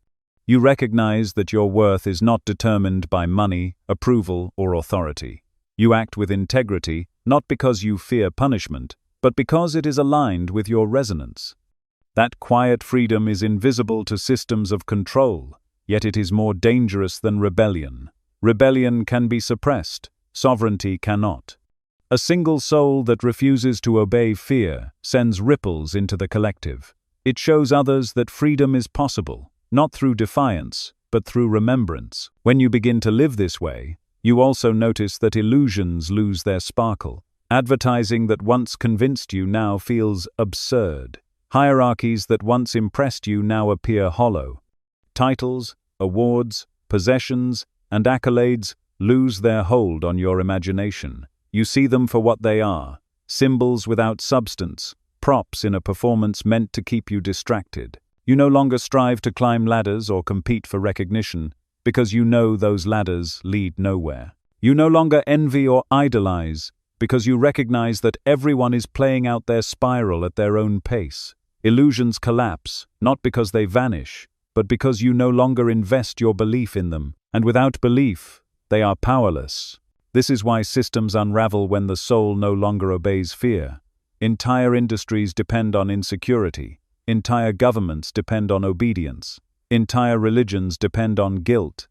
You recognize that your worth is not determined by money, approval, or authority. You act with integrity, not because you fear punishment, but because it is aligned with your resonance. That quiet freedom is invisible to systems of control, yet it is more dangerous than rebellion. Rebellion can be suppressed, sovereignty cannot. A single soul that refuses to obey fear sends ripples into the collective. It shows others that freedom is possible, not through defiance, but through remembrance. When you begin to live this way, you also notice that illusions lose their sparkle. Advertising that once convinced you now feels absurd. Hierarchies that once impressed you now appear hollow. Titles, awards, possessions, and accolades lose their hold on your imagination. You see them for what they are, symbols without substance, props in a performance meant to keep you distracted. You no longer strive to climb ladders or compete for recognition, because you know those ladders lead nowhere. You no longer envy or idolize, because you recognize that everyone is playing out their spiral at their own pace. Illusions collapse, not because they vanish, but because you no longer invest your belief in them, and without belief, they are powerless. This is why systems unravel when the soul no longer obeys fear. Entire industries depend on insecurity. Entire governments depend on obedience. Entire religions depend on guilt.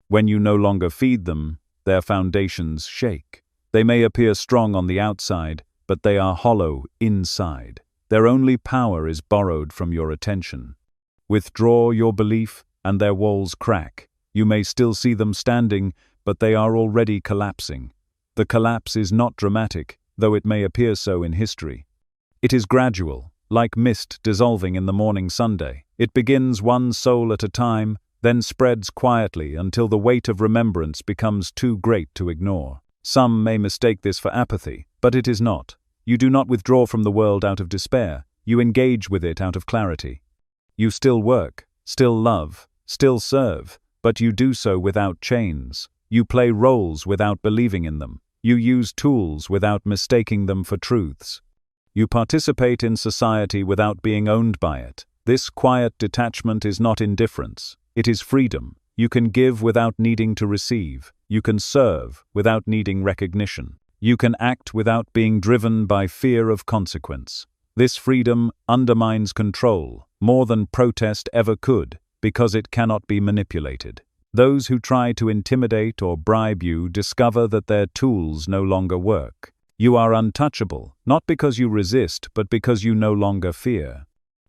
When you no longer feed them, their foundations shake. They may appear strong on the outside, but they are hollow inside. Their only power is borrowed from your attention. Withdraw your belief, and their walls crack. You may still see them standing, but they are already collapsing. The collapse is not dramatic, though it may appear so in history. It is gradual, like mist dissolving in the morning Sunday. It begins one soul at a time, then spreads quietly until the weight of remembrance becomes too great to ignore. Some may mistake this for apathy, but it is not. You do not withdraw from the world out of despair. You engage with it out of clarity. You still work, still love, still serve, but you do so without chains. You play roles without believing in them. You use tools without mistaking them for truths. You participate in society without being owned by it. This quiet detachment is not indifference. It is freedom. You can give without needing to receive. You can serve without needing recognition. You can act without being driven by fear of consequence. This freedom undermines control more than protest ever could, because it cannot be manipulated. Those who try to intimidate or bribe you discover that their tools no longer work. You are untouchable, not because you resist, but because you no longer fear.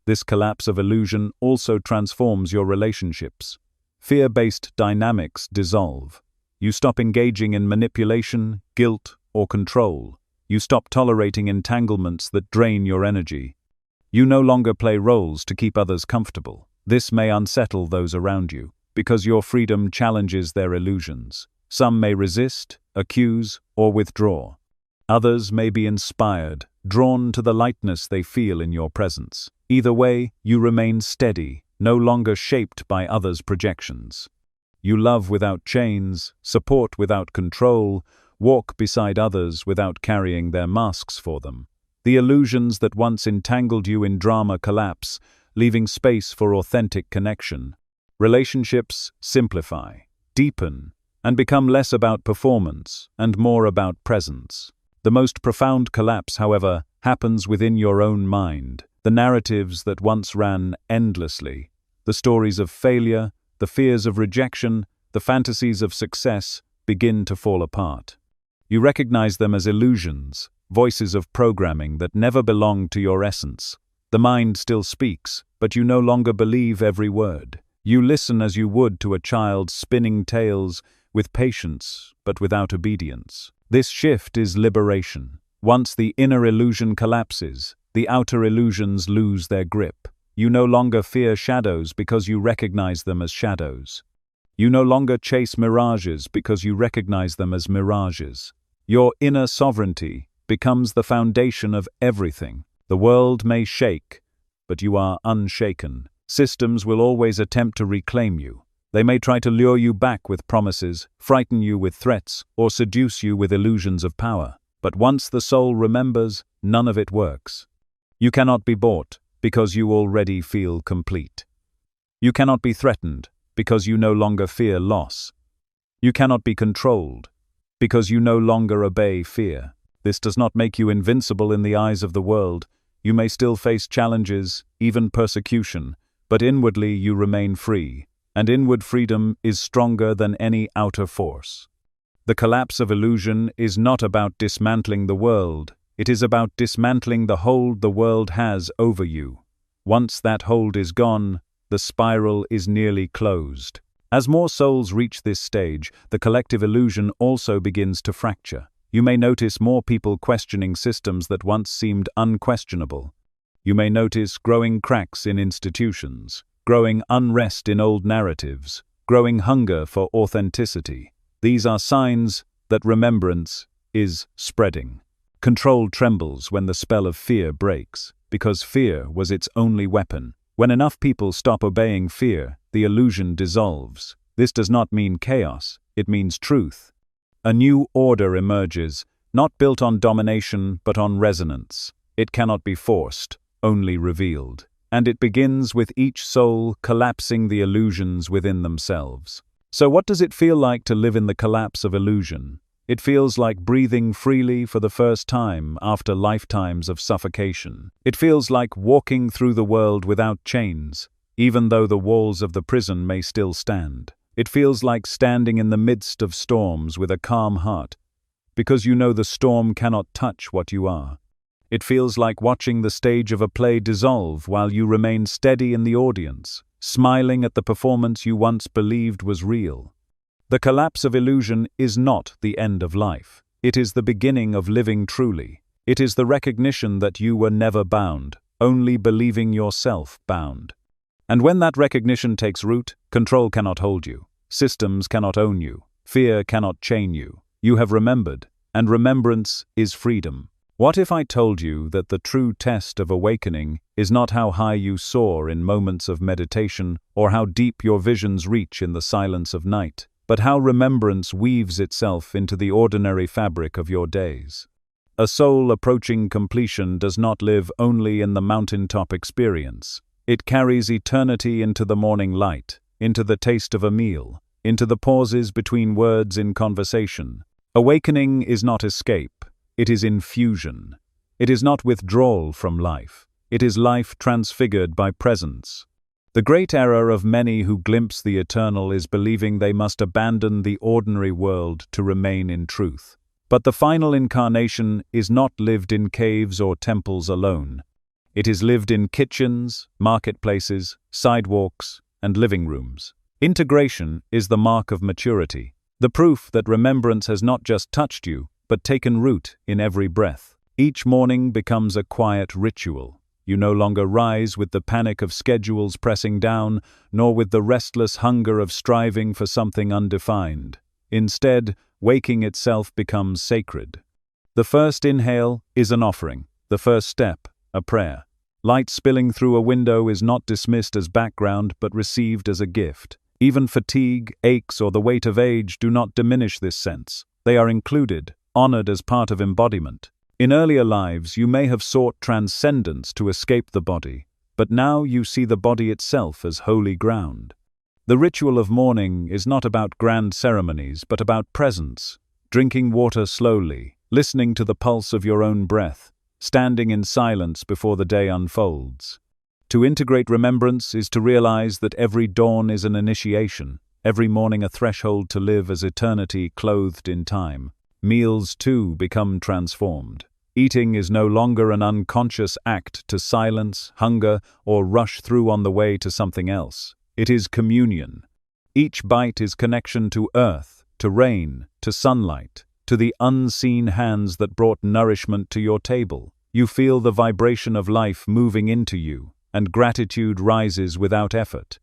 This collapse of illusion also transforms your relationships. Fear-based dynamics dissolve. You stop engaging in manipulation, guilt, or control. You stop tolerating entanglements that drain your energy. You no longer play roles to keep others comfortable. This may unsettle those around you, because your freedom challenges their illusions. Some may resist, accuse, or withdraw. Others may be inspired, drawn to the lightness they feel in your presence. Either way, you remain steady, no longer shaped by others' projections. You love without chains, support without control, walk beside others without carrying their masks for them. The illusions that once entangled you in drama collapse, leaving space for authentic connection. Relationships simplify, deepen, and become less about performance and more about presence. The most profound collapse, however, happens within your own mind. The narratives that once ran endlessly, the stories of failure, the fears of rejection, the fantasies of success, begin to fall apart. You recognize them as illusions, voices of programming that never belonged to your essence. The mind still speaks, but you no longer believe every word. You listen as you would to a child spinning tales, with patience, but without obedience. This shift is liberation. Once the inner illusion collapses, the outer illusions lose their grip. You no longer fear shadows because you recognize them as shadows. You no longer chase mirages because you recognize them as mirages. Your inner sovereignty becomes the foundation of everything. The world may shake, but you are unshaken. Systems will always attempt to reclaim you. They may try to lure you back with promises, frighten you with threats, or seduce you with illusions of power. But once the soul remembers, none of it works. You cannot be bought, because you already feel complete. You cannot be threatened, because you no longer fear loss. You cannot be controlled, because you no longer obey fear. This does not make you invincible in the eyes of the world. You may still face challenges, even persecution, but inwardly you remain free, and inward freedom is stronger than any outer force. The collapse of illusion is not about dismantling the world, it is about dismantling the hold the world has over you. Once that hold is gone, the spiral is nearly closed. As more souls reach this stage, the collective illusion also begins to fracture. You may notice more people questioning systems that once seemed unquestionable. You may notice growing cracks in institutions, growing unrest in old narratives, growing hunger for authenticity. These are signs that remembrance is spreading. Control trembles when the spell of fear breaks, because fear was its only weapon. When enough people stop obeying fear, the illusion dissolves. This does not mean chaos, it means truth. A new order emerges, not built on domination but on resonance. It cannot be forced, only revealed. And it begins with each soul collapsing the illusions within themselves. So what does it feel like to live in the collapse of illusion? It feels like breathing freely for the first time after lifetimes of suffocation. It feels like walking through the world without chains, even though the walls of the prison may still stand. It feels like standing in the midst of storms with a calm heart, because you know the storm cannot touch what you are. It feels like watching the stage of a play dissolve while you remain steady in the audience, smiling at the performance you once believed was real. The collapse of illusion is not the end of life. It is the beginning of living truly. It is the recognition that you were never bound, only believing yourself bound. And when that recognition takes root, control cannot hold you. Systems cannot own you. Fear cannot chain you. You have remembered, and remembrance is freedom. What if I told you that the true test of awakening is not how high you soar in moments of meditation or how deep your visions reach in the silence of night, but how remembrance weaves itself into the ordinary fabric of your days? A soul approaching completion does not live only in the mountaintop experience. It carries eternity into the morning light, into the taste of a meal, into the pauses between words in conversation. Awakening is not escape, it is infusion. It is not withdrawal from life, it is life transfigured by presence. The great error of many who glimpse the eternal is believing they must abandon the ordinary world to remain in truth. But the final incarnation is not lived in caves or temples alone. It is lived in kitchens, marketplaces, sidewalks, and living rooms. Integration is the mark of maturity, the proof that remembrance has not just touched you, but taken root in every breath. Each morning becomes a quiet ritual. You no longer rise with the panic of schedules pressing down, nor with the restless hunger of striving for something undefined. Instead, waking itself becomes sacred. The first inhale is an offering, the first step, a prayer. Light spilling through a window is not dismissed as background but received as a gift. Even fatigue, aches, or the weight of age do not diminish this sense. They are included, honored as part of embodiment. In earlier lives, you may have sought transcendence to escape the body, but now you see the body itself as holy ground. The ritual of mourning is not about grand ceremonies, but about presence, drinking water slowly, listening to the pulse of your own breath, standing in silence before the day unfolds. To integrate remembrance is to realize that every dawn is an initiation, every morning a threshold to live as eternity clothed in time. Meals, too, become transformed. Eating is no longer an unconscious act to silence hunger or rush through on the way to something else. It is communion. Each bite is connection to earth, to rain, to sunlight, to the unseen hands that brought nourishment to your table. You feel the vibration of life moving into you, and gratitude rises without effort.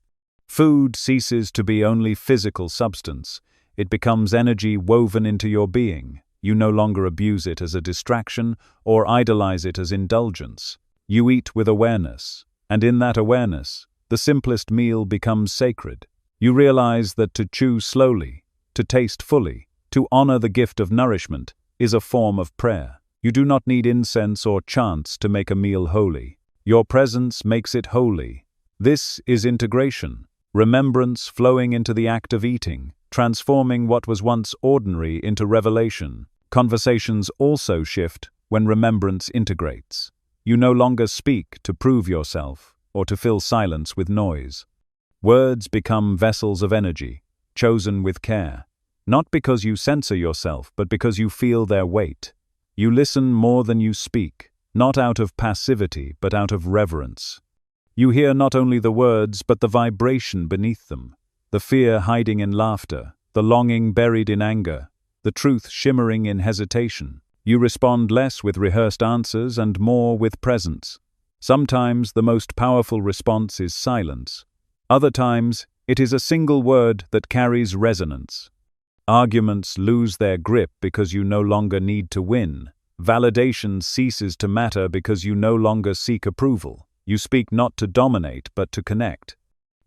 Food ceases to be only physical substance. It becomes energy woven into your being. You no longer abuse it as a distraction or idolize it as indulgence. You eat with awareness, and in that awareness, the simplest meal becomes sacred. You realize that to chew slowly, to taste fully, to honor the gift of nourishment, is a form of prayer. You do not need incense or chants to make a meal holy. Your presence makes it holy. This is integration, remembrance flowing into the act of eating, transforming what was once ordinary into revelation. Conversations also shift when remembrance integrates. You no longer speak to prove yourself or to fill silence with noise. Words become vessels of energy, chosen with care, not because you censor yourself, but because you feel their weight. You listen more than you speak, not out of passivity, but out of reverence. You hear not only the words, but the vibration beneath them, the fear hiding in laughter, the longing buried in anger, the truth shimmering in hesitation. You respond less with rehearsed answers and more with presence. Sometimes the most powerful response is silence. Other times, it is a single word that carries resonance. Arguments lose their grip because you no longer need to win. Validation ceases to matter because you no longer seek approval. You speak not to dominate, but to connect.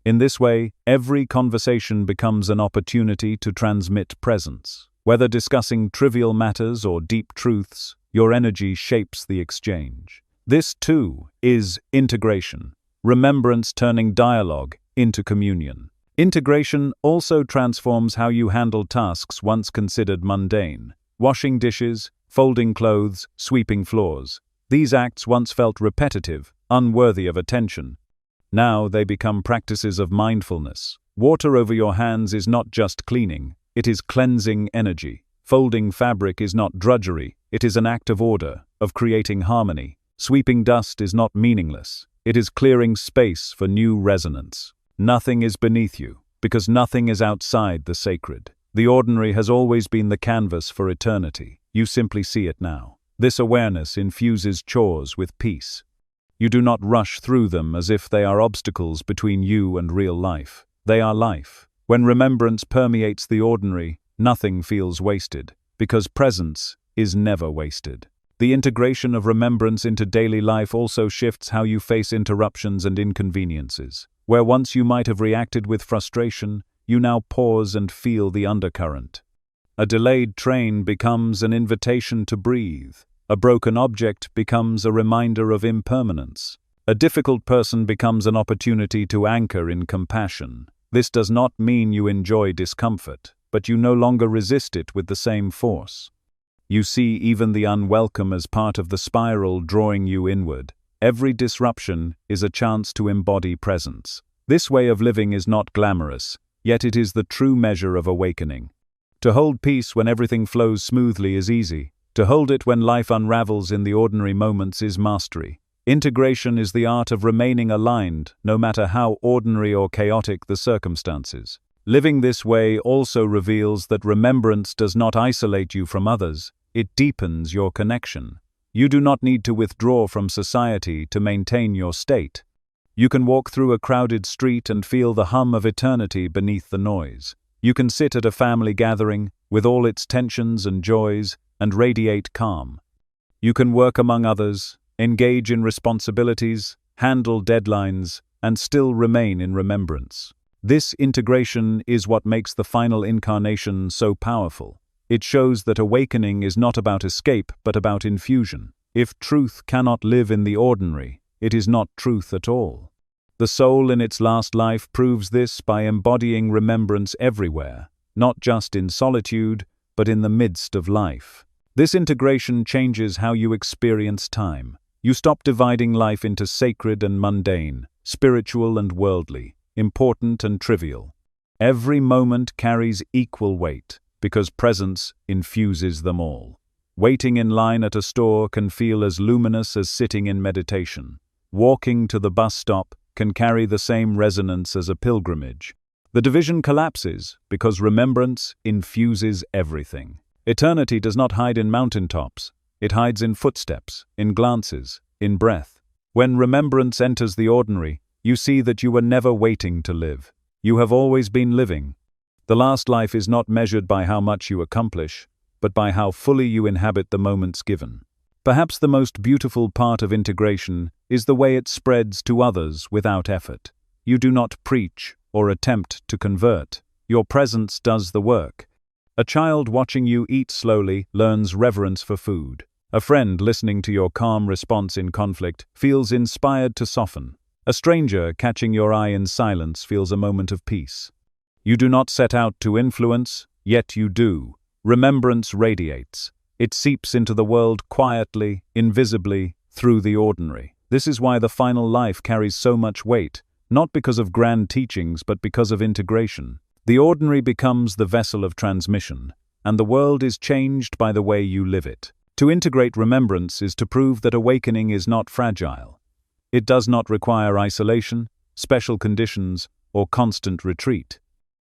In this way, every conversation becomes an opportunity to transmit presence. Whether discussing trivial matters or deep truths, your energy shapes the exchange. This, too, is integration, remembrance turning dialogue into communion. Integration also transforms how you handle tasks once considered mundane. Washing dishes, folding clothes, sweeping floors. These acts once felt repetitive, unworthy of attention. Now they become practices of mindfulness. Water over your hands is not just cleaning, it is cleansing energy. Folding fabric is not drudgery, it is an act of order, of creating harmony. Sweeping dust is not meaningless, it is clearing space for new resonance. Nothing is beneath you, because nothing is outside the sacred. The ordinary has always been the canvas for eternity. You simply see it now. This awareness infuses chores with peace. You do not rush through them as if they are obstacles between you and real life. They are life. When remembrance permeates the ordinary, nothing feels wasted, because presence is never wasted. The integration of remembrance into daily life also shifts how you face interruptions and inconveniences. Where once you might have reacted with frustration, you now pause and feel the undercurrent. A delayed train becomes an invitation to breathe. A broken object becomes a reminder of impermanence. A difficult person becomes an opportunity to anchor in compassion. This does not mean you enjoy discomfort, but you no longer resist it with the same force. You see even the unwelcome as part of the spiral drawing you inward. Every disruption is a chance to embody presence. This way of living is not glamorous, yet it is the true measure of awakening. To hold peace when everything flows smoothly is easy. To hold it when life unravels in the ordinary moments is mastery. Integration is the art of remaining aligned, no matter how ordinary or chaotic the circumstances. Living this way also reveals that remembrance does not isolate you from others, it deepens your connection. You do not need to withdraw from society to maintain your state. You can walk through a crowded street and feel the hum of eternity beneath the noise. You can sit at a family gathering, with all its tensions and joys, and radiate calm. You can work among others, engage in responsibilities, handle deadlines, and still remain in remembrance. This integration is what makes the final incarnation so powerful. It shows that awakening is not about escape, but about infusion. If truth cannot live in the ordinary, it is not truth at all. The soul in its last life proves this by embodying remembrance everywhere, not just in solitude, but in the midst of life. This integration changes how you experience time. You stop dividing life into sacred and mundane, spiritual and worldly, important and trivial. Every moment carries equal weight, because presence infuses them all. Waiting in line at a store can feel as luminous as sitting in meditation. Walking to the bus stop can carry the same resonance as a pilgrimage. The division collapses because remembrance infuses everything. Eternity does not hide in mountaintops. It hides in footsteps, in glances, in breath. When remembrance enters the ordinary, you see that you were never waiting to live. You have always been living. The last life is not measured by how much you accomplish, but by how fully you inhabit the moments given. Perhaps the most beautiful part of integration is the way it spreads to others without effort. You do not preach or attempt to convert. Your presence does the work. A child watching you eat slowly learns reverence for food. A friend listening to your calm response in conflict feels inspired to soften. A stranger catching your eye in silence feels a moment of peace. You do not set out to influence, yet you do. Remembrance radiates. It seeps into the world quietly, invisibly, through the ordinary. This is why the final life carries so much weight, not because of grand teachings but because of integration. The ordinary becomes the vessel of transmission, and the world is changed by the way you live it. To integrate remembrance is to prove that awakening is not fragile. It does not require isolation, special conditions, or constant retreat.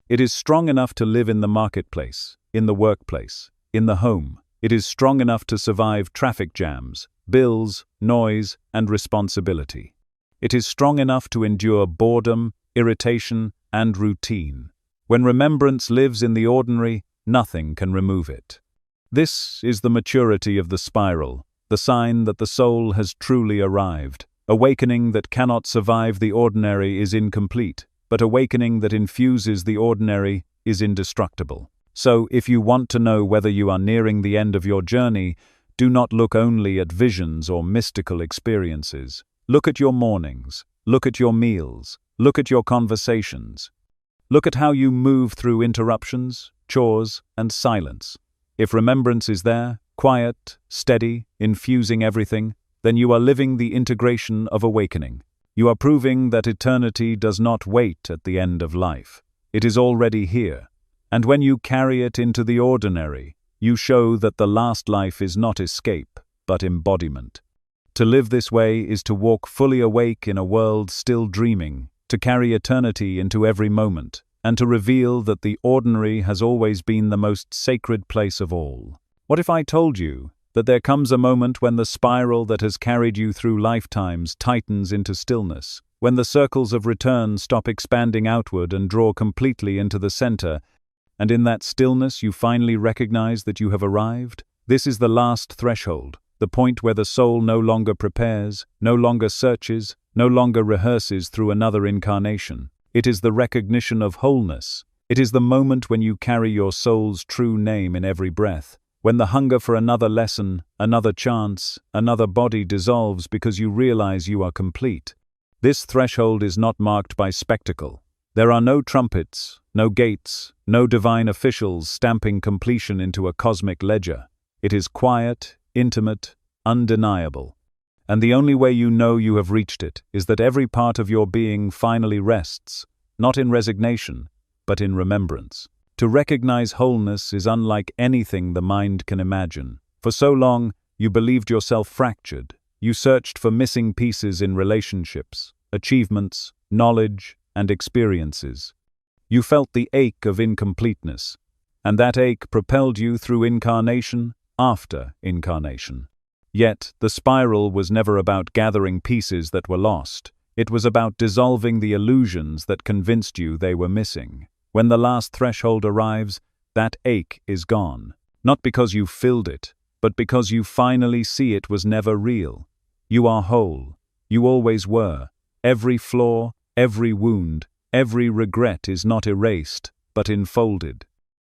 It is strong enough to live in the marketplace, in the workplace, in the home. It is strong enough to survive traffic jams, bills, noise, and responsibility. It is strong enough to endure boredom, irritation, and routine. When remembrance lives in the ordinary, nothing can remove it. This is the maturity of the spiral, the sign that the soul has truly arrived. Awakening that cannot survive the ordinary is incomplete, but awakening that infuses the ordinary is indestructible. So, if you want to know whether you are nearing the end of your journey, do not look only at visions or mystical experiences. Look at your mornings, look at your meals, look at your conversations. Look at how you move through interruptions, chores, and silence. If remembrance is there, quiet, steady, infusing everything, then you are living the integration of awakening. You are proving that eternity does not wait at the end of life. It is already here. And when you carry it into the ordinary, you show that the last life is not escape, but embodiment. To live this way is to walk fully awake in a world still dreaming, to carry eternity into every moment, and to reveal that the ordinary has always been the most sacred place of all. What if I told you that there comes a moment when the spiral that has carried you through lifetimes tightens into stillness, when the circles of return stop expanding outward and draw completely into the center, and in that stillness you finally recognize that you have arrived? This is the last threshold, the point where the soul no longer prepares, no longer searches, no longer rehearses through another incarnation. It is the recognition of wholeness. It is the moment when you carry your soul's true name in every breath, when the hunger for another lesson, another chance, another body dissolves because you realize you are complete. This threshold is not marked by spectacle. There are no trumpets, no gates, no divine officials stamping completion into a cosmic ledger. It is quiet, intimate, undeniable. And the only way you know you have reached it is that every part of your being finally rests, not in resignation, but in remembrance. To recognize wholeness is unlike anything the mind can imagine. For so long, you believed yourself fractured. You searched for missing pieces in relationships, achievements, knowledge, and experiences. You felt the ache of incompleteness, and that ache propelled you through incarnation after incarnation. Yet, the spiral was never about gathering pieces that were lost. It was about dissolving the illusions that convinced you they were missing. When the last threshold arrives, that ache is gone. Not because you filled it, but because you finally see it was never real. You are whole. You always were. Every flaw, every wound, every regret is not erased, but enfolded.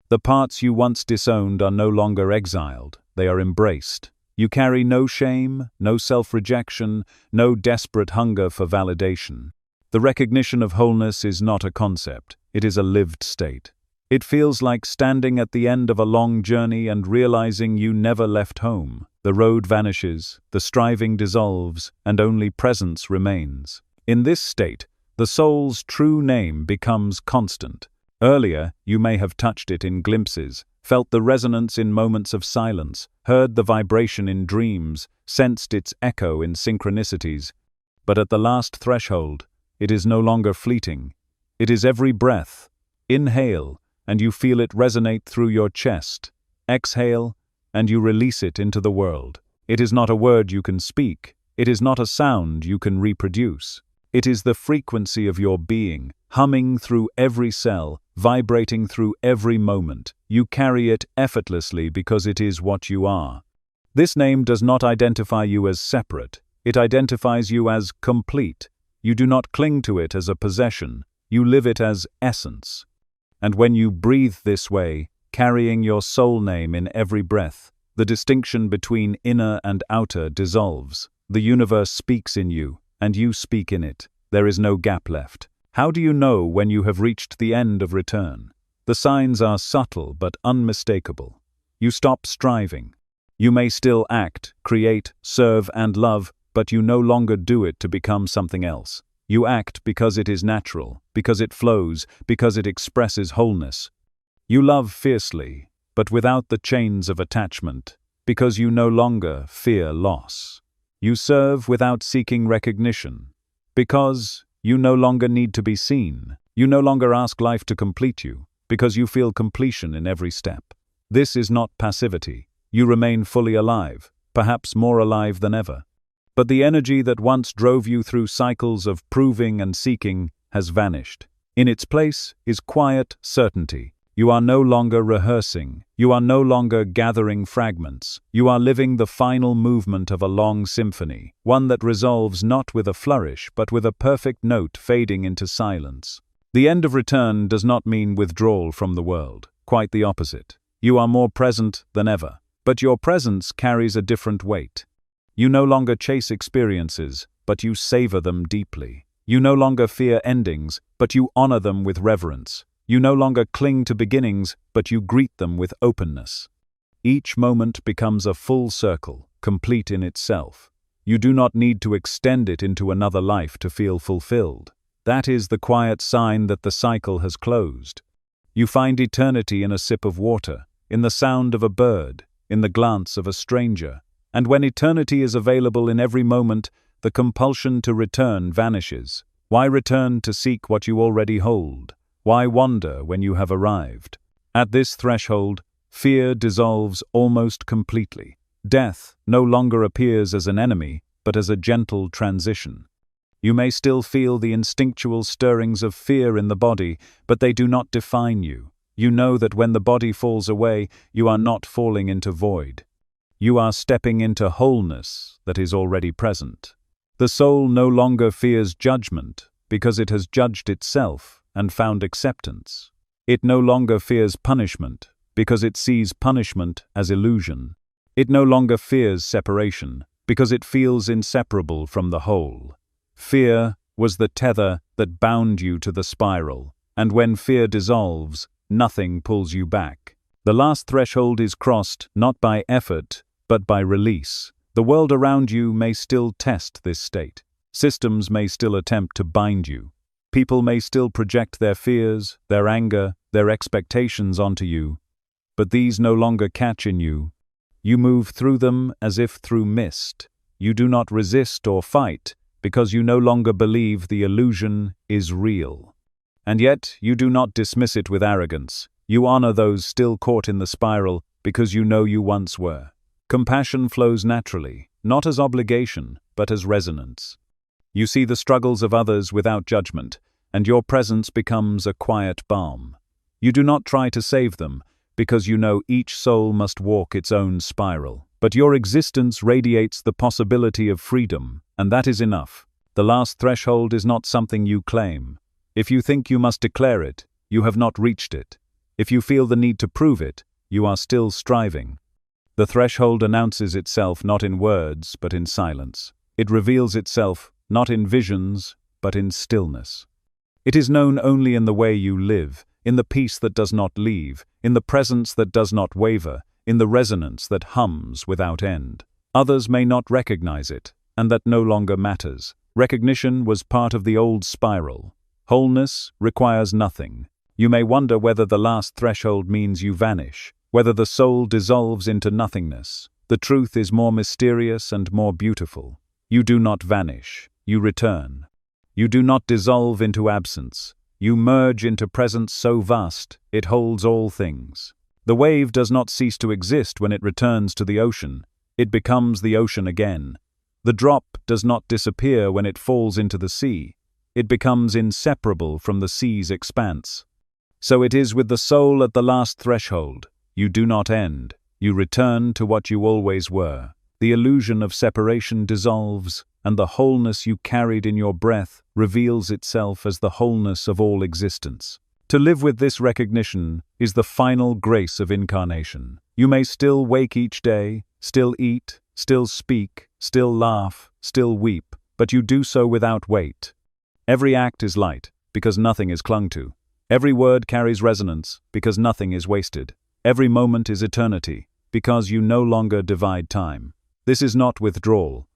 The parts you once disowned are no longer exiled, they are embraced. You carry no shame, no self-rejection, no desperate hunger for validation. The recognition of wholeness is not a concept, it is a lived state. It feels like standing at the end of a long journey and realizing you never left home. The road vanishes, the striving dissolves, and only presence remains. In this state, the soul's true name becomes constant. Earlier, you may have touched it in glimpses, felt the resonance in moments of silence, heard the vibration in dreams, sensed its echo in synchronicities. But at the last threshold, it is no longer fleeting. It is every breath. Inhale, and you feel it resonate through your chest. Exhale, and you release it into the world. It is not a word you can speak. It is not a sound you can reproduce. It is the frequency of your being, humming through every cell, vibrating through every moment. You carry it effortlessly because it is what you are. This name does not identify you as separate. It identifies you as complete. You do not cling to it as a possession. You live it as essence. And when you breathe this way, carrying your soul name in every breath, the distinction between inner and outer dissolves. The universe speaks in you, and you speak in it. There is no gap left. How do you know when you have reached the end of return? The signs are subtle but unmistakable. You stop striving. You may still act, create, serve, and love, but you no longer do it to become something else. You act because it is natural, because it flows, because it expresses wholeness. You love fiercely, but without the chains of attachment, because you no longer fear loss. You serve without seeking recognition, because you no longer need to be seen. You no longer ask life to complete you, because you feel completion in every step. This is not passivity. You remain fully alive, perhaps more alive than ever. But the energy that once drove you through cycles of proving and seeking has vanished. In its place is quiet certainty. You are no longer rehearsing. You are no longer gathering fragments. You are living the final movement of a long symphony, one that resolves not with a flourish but with a perfect note fading into silence. The end of return does not mean withdrawal from the world. Quite the opposite. You are more present than ever. But your presence carries a different weight. You no longer chase experiences, but you savor them deeply. You no longer fear endings, but you honor them with reverence. You no longer cling to beginnings, but you greet them with openness. Each moment becomes a full circle, complete in itself. You do not need to extend it into another life to feel fulfilled. That is the quiet sign that the cycle has closed. You find eternity in a sip of water, in the sound of a bird, in the glance of a stranger. And when eternity is available in every moment, the compulsion to return vanishes. Why return to seek what you already hold? Why wander when you have arrived? At this threshold, fear dissolves almost completely. Death no longer appears as an enemy, but as a gentle transition. You may still feel the instinctual stirrings of fear in the body, but they do not define you. You know that when the body falls away, you are not falling into void. You are stepping into wholeness that is already present. The soul no longer fears judgment because it has judged itself and found acceptance. It no longer fears punishment because it sees punishment as illusion. It no longer fears separation because it feels inseparable from the whole. Fear was the tether that bound you to the spiral, and when fear dissolves, nothing pulls you back. The last threshold is crossed not by effort, but by release. The world around you may still test this state. Systems may still attempt to bind you. People may still project their fears, their anger, their expectations onto you. But these no longer catch in you. You move through them as if through mist. You do not resist or fight, because you no longer believe the illusion is real. And yet, you do not dismiss it with arrogance. You honor those still caught in the spiral because you know you once were. Compassion flows naturally, not as obligation, but as resonance. You see the struggles of others without judgment, and your presence becomes a quiet balm. You do not try to save them, because you know each soul must walk its own spiral. But your existence radiates the possibility of freedom, and that is enough. The last threshold is not something you claim. If you think you must declare it, you have not reached it. If you feel the need to prove it, you are still striving. The threshold announces itself not in words, but in silence. It reveals itself not in visions, but in stillness. It is known only in the way you live, in the peace that does not leave, in the presence that does not waver, in the resonance that hums without end. Others may not recognize it, and that no longer matters. Recognition was part of the old spiral. Wholeness requires nothing. You may wonder whether the last threshold means you vanish, whether the soul dissolves into nothingness. The truth is more mysterious and more beautiful. You do not vanish, you return. You do not dissolve into absence. You merge into presence so vast, it holds all things. The wave does not cease to exist when it returns to the ocean. It becomes the ocean again. The drop does not disappear when it falls into the sea. It becomes inseparable from the sea's expanse. So it is with the soul at the last threshold. You do not end. You return to what you always were. The illusion of separation dissolves, and the wholeness you carried in your breath reveals itself as the wholeness of all existence. To live with this recognition is the final grace of incarnation. You may still wake each day, still eat, still speak, still laugh, still weep, but you do so without weight. Every act is light, because nothing is clung to. Every word carries resonance, because nothing is wasted. Every moment is eternity, because you no longer divide time. This is not withdrawal.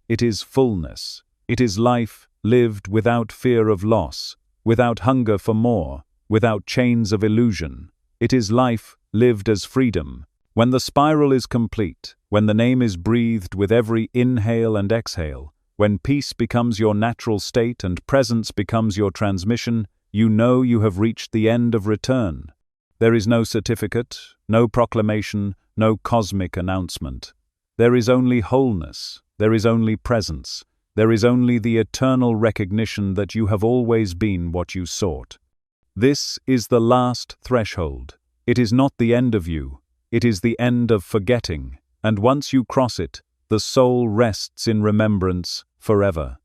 It is fullness. It is life lived without fear of loss, without hunger for more, without chains of illusion. It is life lived as freedom. When the spiral is complete, when the name is breathed with every inhale and exhale, when peace becomes your natural state and presence becomes your transmission, you know you have reached the end of return. There is no certificate, no proclamation, no cosmic announcement. There is only wholeness. There is only presence. There is only the eternal recognition that you have always been what you sought. This is the last threshold. It is not the end of you. It is the end of forgetting, and once you cross it, the soul rests in remembrance forever.